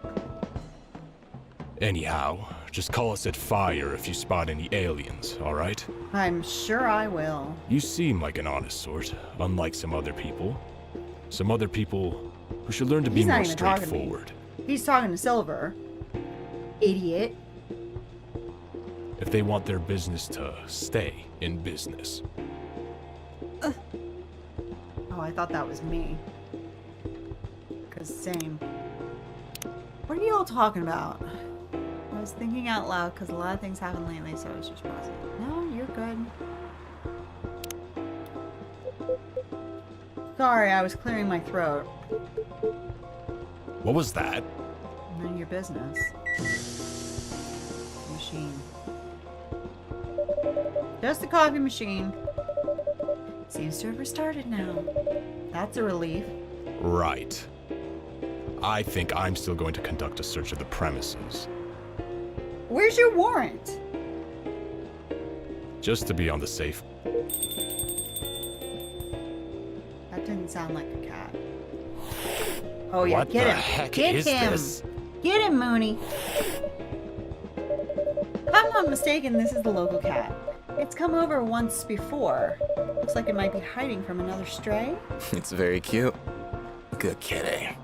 [SPEAKER 4] Anyhow, just call us at F.I.R.E if you spot any aliens, alright?
[SPEAKER 1] I'm sure I will.
[SPEAKER 4] You seem like an honest sort, unlike some other people. Some other people who should learn to be
[SPEAKER 1] He's not
[SPEAKER 4] more
[SPEAKER 1] even talking to me.
[SPEAKER 4] straightforward.
[SPEAKER 1] He's talking to Silver. Idiot.
[SPEAKER 4] If they want their business to stay in business.
[SPEAKER 1] Oh, I thought that was me. Cause same. What are you all talking about? I was thinking out loud because a lot of things happened lately, so I was just pausing. No, you're good. Sorry, I was clearing my throat.
[SPEAKER 4] What was that?
[SPEAKER 1] None of your business. Machine. Just the coffee machine. Seems to have restarted now. That's a relief.
[SPEAKER 4] Right. I think I'm still going to conduct a search of the premises.
[SPEAKER 1] Where's your warrant?
[SPEAKER 4] Just to be on the safe.
[SPEAKER 1] That didn't sound like a cat. Oh yeah,
[SPEAKER 4] What
[SPEAKER 1] get
[SPEAKER 4] the
[SPEAKER 1] him.
[SPEAKER 4] heck
[SPEAKER 1] Get
[SPEAKER 4] is
[SPEAKER 1] him.
[SPEAKER 4] this?
[SPEAKER 1] Get him, Mooney. If I'm not mistaken, this is the local cat. It's come over once before. Looks like it might be hiding from another stray.
[SPEAKER 2] It's very cute. Good kitty.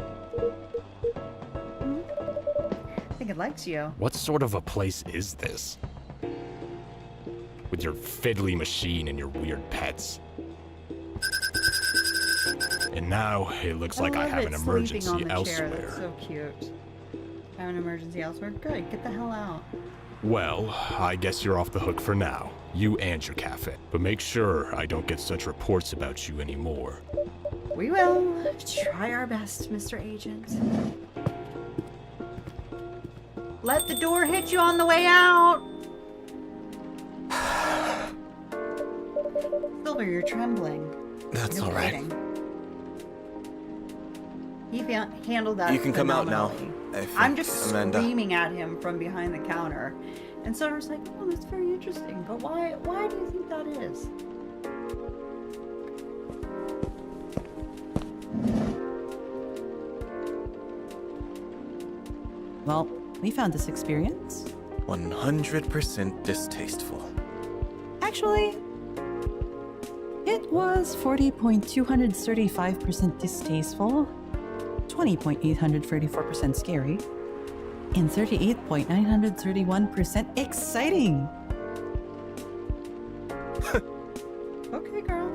[SPEAKER 1] I think it likes you.
[SPEAKER 4] What sort of a place is this? With your fiddly machine and your weird pets. And now it looks like I
[SPEAKER 1] love
[SPEAKER 4] have
[SPEAKER 1] it
[SPEAKER 4] an
[SPEAKER 1] sleeping
[SPEAKER 4] emergency
[SPEAKER 1] on the chair.
[SPEAKER 4] elsewhere.
[SPEAKER 1] That's so cute. Have an emergency elsewhere? Good. Get the hell out.
[SPEAKER 4] Well, I guess you're off the hook for now. You and your cafe. But make sure I don't get such reports about you anymore.
[SPEAKER 1] We will try our best, Mr. Agent. Let the door hit you on the way out. Silver, you're trembling.
[SPEAKER 2] That's
[SPEAKER 1] No
[SPEAKER 2] all right.
[SPEAKER 1] kidding. He handled that.
[SPEAKER 2] You can come out now.
[SPEAKER 1] phenomenally.
[SPEAKER 2] I think,
[SPEAKER 1] I'm just
[SPEAKER 2] Amanda.
[SPEAKER 1] screaming at him from behind the counter. And Silver's like, oh, that's very interesting. But why do you think that is?
[SPEAKER 3] Well, we found this experience.
[SPEAKER 2] 100% distasteful.
[SPEAKER 3] Actually, it was 40.235% distasteful, 20.834% scary, and 38.931% exciting.
[SPEAKER 1] Okay, girl.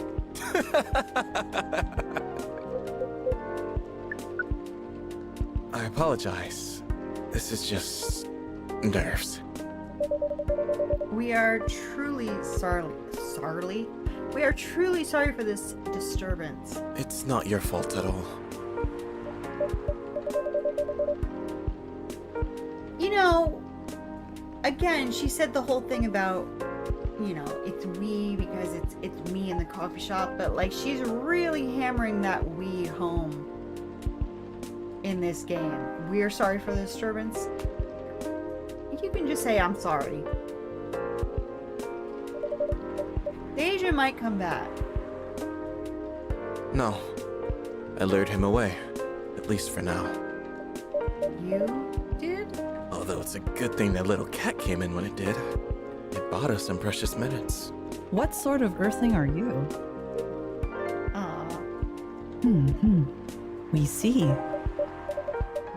[SPEAKER 2] I apologize. This is just nerves.
[SPEAKER 1] We are truly sorry. We are truly sorry for this disturbance.
[SPEAKER 2] It's not your fault at all.
[SPEAKER 1] You know, again, she said the whole thing about, you know, it's we because it's me in the coffee shop, but like she's really hammering that we home in this game. We're sorry for the disturbance. You can just say, I'm sorry. The agent might come back.
[SPEAKER 2] No. I lured him away. At least for now.
[SPEAKER 1] You did?
[SPEAKER 2] Although it's a good thing that little cat came in when it did. It bought us some precious minutes.
[SPEAKER 3] What sort of earthling are you? We see.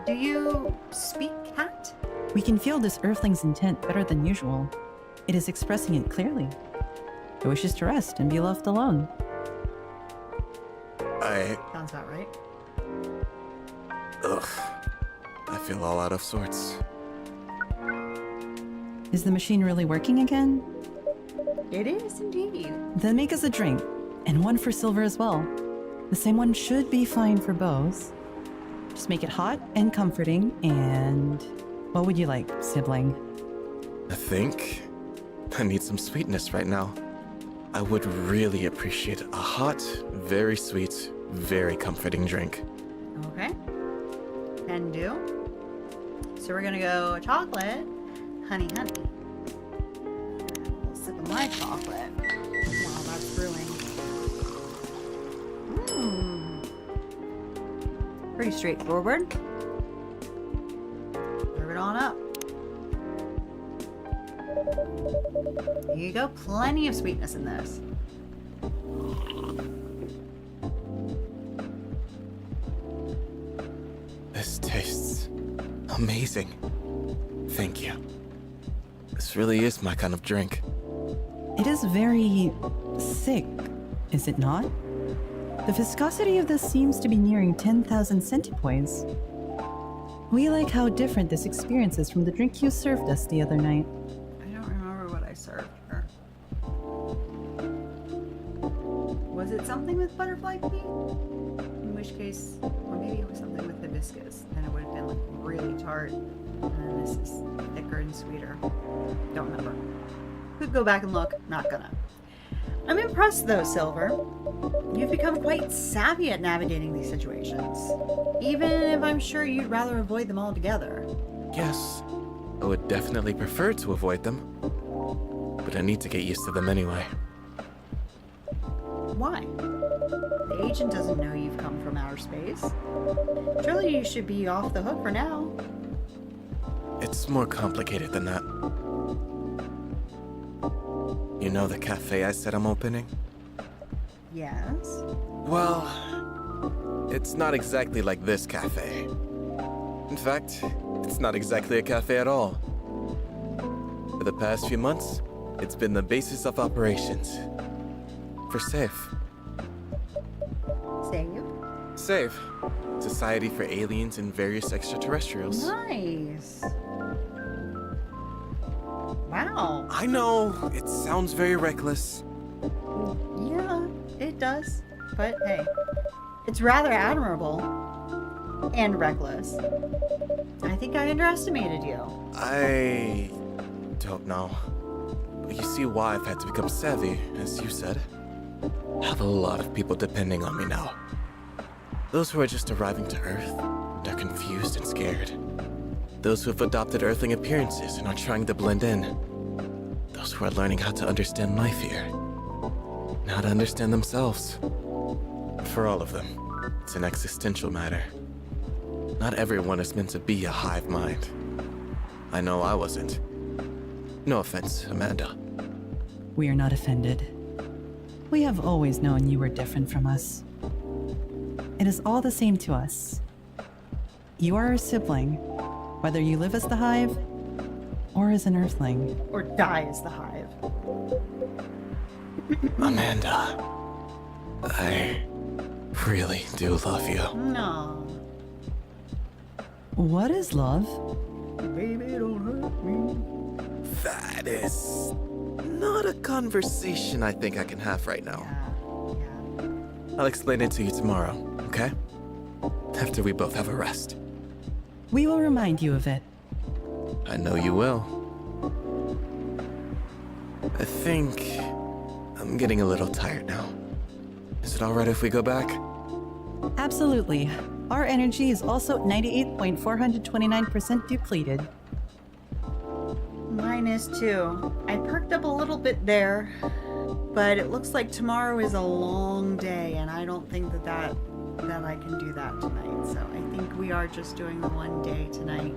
[SPEAKER 1] Do you speak cat?
[SPEAKER 3] We can feel this earthling's intent better than usual. It is expressing it clearly. It wishes to rest and be left alone.
[SPEAKER 1] Sounds about right.
[SPEAKER 2] Ugh. I feel all out of sorts.
[SPEAKER 3] Is the machine really working again?
[SPEAKER 1] It is indeed.
[SPEAKER 3] Then make us a drink, and one for Silver as well. The same one should be fine for both. Just make it hot and comforting, and what would you like, sibling?
[SPEAKER 2] I think I need some sweetness right now. I would really appreciate a hot, very sweet, very comforting drink.
[SPEAKER 1] Okay. Can do. So we're gonna go chocolate, honey, honey. A little sip of my chocolate while that's brewing. Pretty straightforward. Serve it on up. There you go. Plenty of sweetness in this.
[SPEAKER 2] This tastes amazing. Thank you. This really is my kind of drink.
[SPEAKER 3] It is very thick, is it not? The viscosity of this seems to be nearing 10,000 centipoise. We like how different this experience is from the drink you served us the other night.
[SPEAKER 1] I don't remember what I served her. Was it something with butterfly pea? In which case, or maybe it was something with hibiscus. Then it would have been like really tart. And then this is thicker and sweeter. Don't remember. Could go back and look. Not gonna. I'm impressed though, Silver. You've become quite savvy at navigating these situations. Even if I'm sure you'd rather avoid them altogether.
[SPEAKER 2] Yes, I would definitely prefer to avoid them. But I need to get used to them anyway.
[SPEAKER 1] Why? The agent doesn't know you've come from outer space. Surely you should be off the hook for now.
[SPEAKER 2] It's more complicated than that. You know the cafe I said I'm opening?
[SPEAKER 1] Yes?
[SPEAKER 2] Well, it's not exactly like this cafe. In fact, it's not exactly a cafe at all. For the past few months, it's been the basis of operations. For SAFE.
[SPEAKER 1] Save?
[SPEAKER 2] SAFE. Society for Aliens and Various Extraterrestrials.
[SPEAKER 1] Nice. Wow.
[SPEAKER 2] I know, it sounds very reckless.
[SPEAKER 1] Yeah, it does. But hey, it's rather admirable. And reckless. I think I underestimated you.
[SPEAKER 2] I don't know. But you see why I've had to become savvy, as you said. I have a lot of people depending on me now. Those who are just arriving to Earth and are confused and scared. Those who have adopted Earthling appearances and are trying to blend in. Those who are learning how to understand life here. And how to understand themselves. For all of them, it's an existential matter. Not everyone is meant to be a hive mind. I know I wasn't. No offense, Amanda.
[SPEAKER 3] We are not offended. We have always known you were different from us. It is all the same to us. You are our sibling, whether you live as the hive or as an earthling.
[SPEAKER 1] Or die as the hive.
[SPEAKER 2] Amanda, I really do love you.
[SPEAKER 1] No.
[SPEAKER 3] What is love?
[SPEAKER 1] Baby, don't hurt me.
[SPEAKER 2] That is not a conversation I think I can have right now.
[SPEAKER 1] Yeah.
[SPEAKER 2] I'll explain it to you tomorrow, okay? After we both have a rest.
[SPEAKER 3] We will remind you of it.
[SPEAKER 2] I know you will. I think I'm getting a little tired now. Is it alright if we go back?
[SPEAKER 3] Absolutely. Our energy is also 98.429% depleted.
[SPEAKER 1] Mine is too. I perked up a little bit there, but it looks like tomorrow is a long day, and I don't think that I can do that tonight. So I think we are just doing the one day tonight.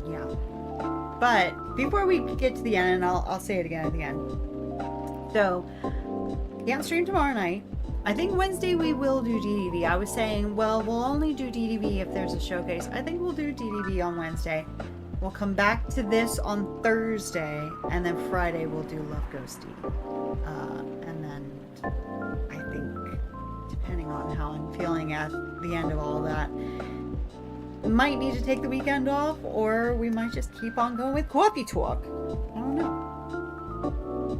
[SPEAKER 1] Yeah. But before we get to the end, and I'll say it again at the end. So, can't stream tomorrow night. I think Wednesday we will do DDV. I was saying, well, we'll only do DDV if there's a showcase. I think we'll do DDV on Wednesday. We'll come back to this on Thursday, and then Friday we'll do Love Ghosty. And then I think, depending on how I'm feeling at the end of all that, might need to take the weekend off, or we might just keep on going with Coffee Talk. I don't know.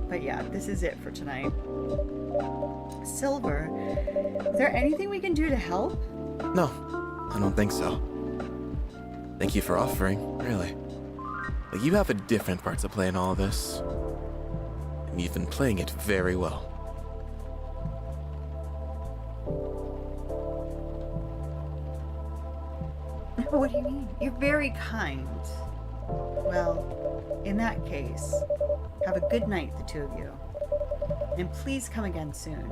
[SPEAKER 1] But yeah, this is it for tonight. Silver, is there anything we can do to help?
[SPEAKER 2] No, I don't think so. Thank you for offering, really. Like, you have a different part to play in all this. And you've been playing it very well.
[SPEAKER 1] What do you mean? You're very kind. Well, in that case, have a good night, the two of you. And please come again soon.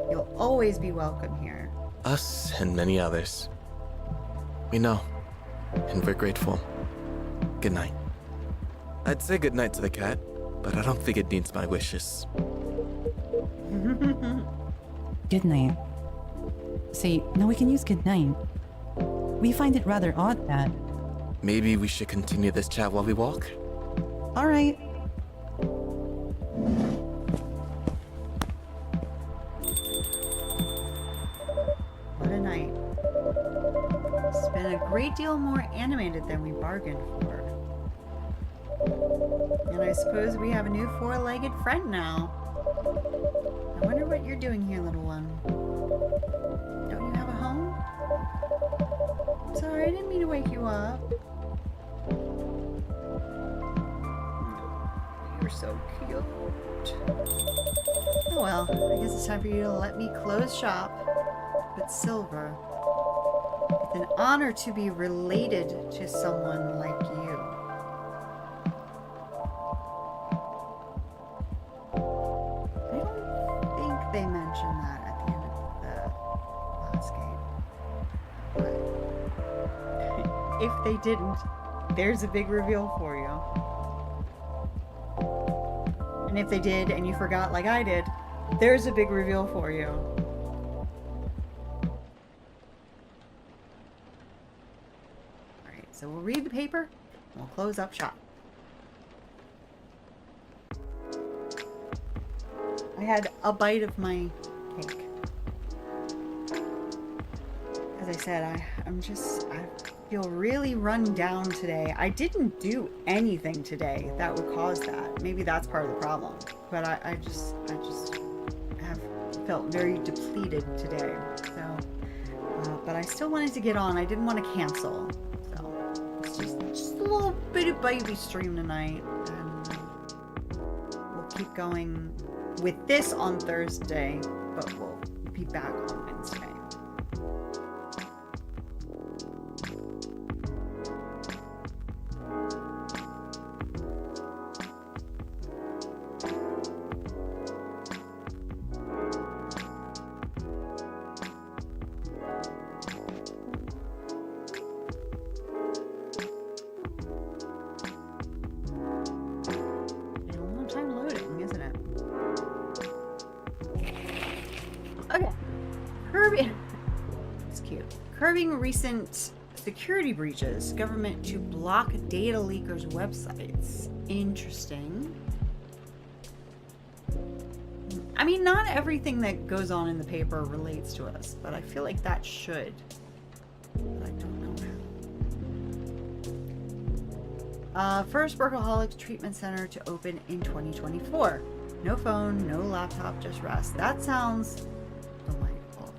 [SPEAKER 1] You'll always be welcome here.
[SPEAKER 2] Us and many others. We know, and we're grateful. Good night. I'd say good night to the cat, but I don't think it needs my wishes.
[SPEAKER 3] Good night. Say, no, we can use good night. We find it rather odd that...
[SPEAKER 2] Maybe we should continue this chat while we walk?
[SPEAKER 3] All right.
[SPEAKER 1] What a night. It's been a great deal more animated than we bargained for. And I suppose we have a new four-legged friend now. I wonder what you're doing here, little one. Don't you have a home? I'm sorry, I didn't mean to wake you up. You're so cute. Oh well, I guess it's time for you to let me close shop. But Silver, it's an honor to be related to someone like you. I don't think they mentioned that at the end of the last game. But if they didn't, there's a big reveal for you. And if they did and you forgot like I did, there's a big reveal for you. Alright, so we'll read the paper and we'll close up shop. I had a bite of my cake. As I said, I feel really run down today. I didn't do anything today that would cause that. Maybe that's part of the problem. But I just have felt very depleted today. So, but I still wanted to get on. I didn't want to cancel. So it's just a little bit of baby stream tonight, and we'll keep going with this on Thursday, but we'll be back on Wednesday. Curbing recent security breaches, government to block data leakers' websites. Interesting. I mean, not everything that goes on in the paper relates to us, but I feel like that should. But I don't know how. First Workaholics Treatment Center to open in 2024. No phone, no laptop, just rest. That sounds delightful.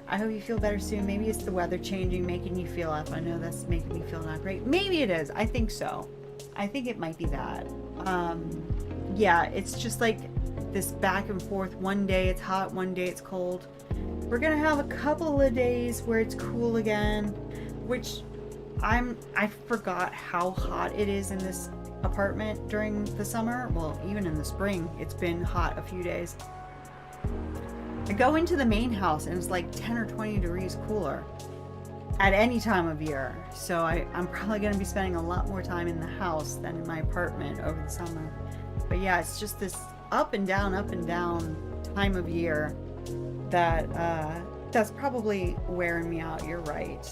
[SPEAKER 1] I hope you feel better soon. Maybe it's the weather changing, making you feel up. I know that's making me feel not great. Maybe it is. I think so. I think it might be that. Yeah, it's just like this back and forth. One day it's hot, one day it's cold. We're gonna have a couple of days where it's cool again, which I forgot how hot it is in this apartment during the summer. Well, even in the spring, it's been hot a few days. I go into the main house and it's like 10 or 20 degrees cooler at any time of year. So I'm probably going to be spending a lot more time in the house than in my apartment over the summer. But yeah, it's just this up and down time of year that that's probably wearing me out. You're right.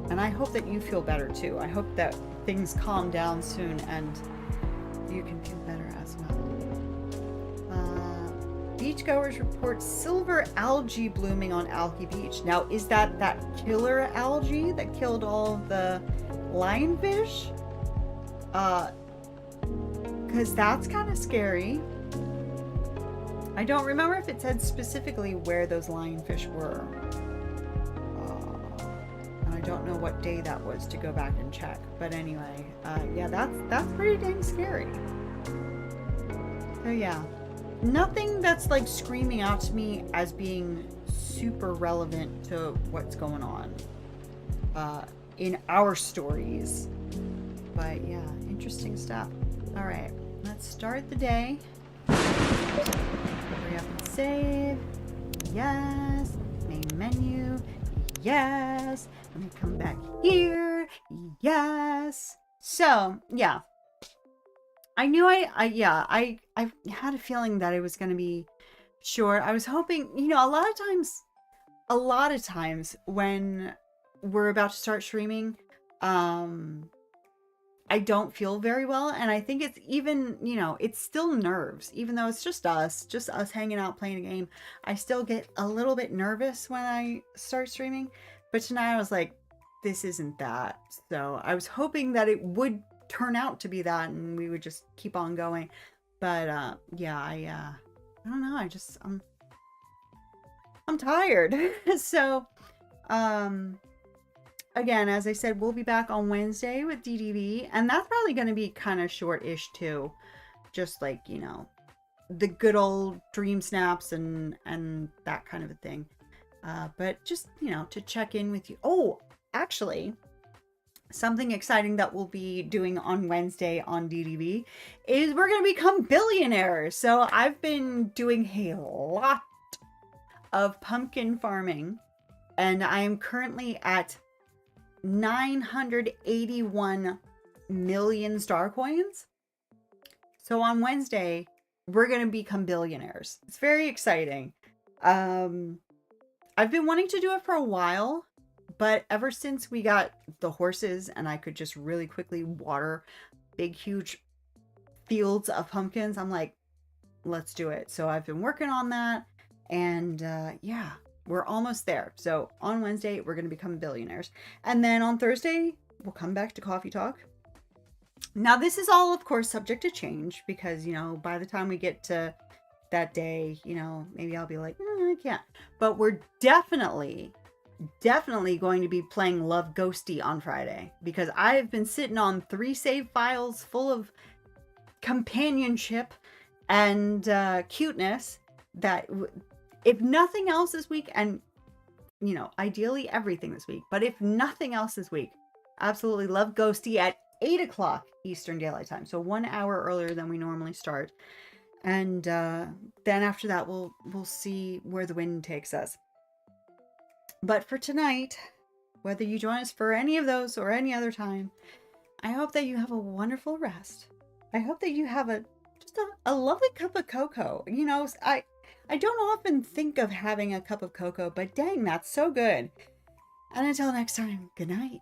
[SPEAKER 1] And I hope that you feel better too. I hope that things calm down soon and you can feel better as well. Beachgoers report silver algae blooming on Alki Beach. Now, is that killer algae that killed all of the lionfish? Because that's kind of scary. I don't remember if it said specifically where those lionfish were. And I don't know what day that was to go back and check. But anyway, yeah, that's pretty dang scary. So yeah. Nothing that's like screaming out to me as being super relevant to what's going on in our stories. But yeah, interesting stuff. All right, let's start the day. Hurry up and save. Yes. Main menu. Yes. Let me come back here. Yes. So yeah. I knew I had a feeling that it was going to be short. I was hoping, you know, a lot of times when we're about to start streaming, I don't feel very well. And I think it's even, you know, it's still nerves, even though it's just us hanging out playing a game. I still get a little bit nervous when I start streaming. But tonight I was like, this isn't that. So I was hoping that it would turn out to be that and we would just keep on going. But yeah, I don't know, I'm tired. So again, as I said, we'll be back on Wednesday with DDV, and that's probably going to be kind of short-ish too, just like, you know, the good old dream snaps and that kind of a thing. But just, you know, to check in with you. Oh, actually, something exciting that we'll be doing on Wednesday on DDV is we're going to become billionaires. So I've been doing a lot of pumpkin farming, and I am currently at 981 million star coins. So on Wednesday, we're going to become billionaires. It's very exciting. I've been wanting to do it for a while. But ever since we got the horses and I could just really quickly water big, huge fields of pumpkins, I'm like, let's do it. So I've been working on that. And yeah, we're almost there. So on Wednesday, we're going to become billionaires. And then on Thursday, we'll come back to Coffee Talk. Now, this is all, of course, subject to change because, you know, by the time we get to that day, you know, maybe I'll be like, I can't. But we're definitely going to be playing Love Ghosty on Friday because I've been sitting on 3 save files full of companionship and cuteness that if nothing else this week, and you know, ideally everything this week, but if nothing else this week, absolutely Love Ghosty at 8 o'clock Eastern Daylight Time, so 1 hour earlier than we normally start. And then after that we'll see where the wind takes us. But for tonight, whether you join us for any of those or any other time, I hope that you have a wonderful rest. I hope that you have just a lovely cup of cocoa. You know, I don't often think of having a cup of cocoa, but dang, that's so good. And until next time, good night.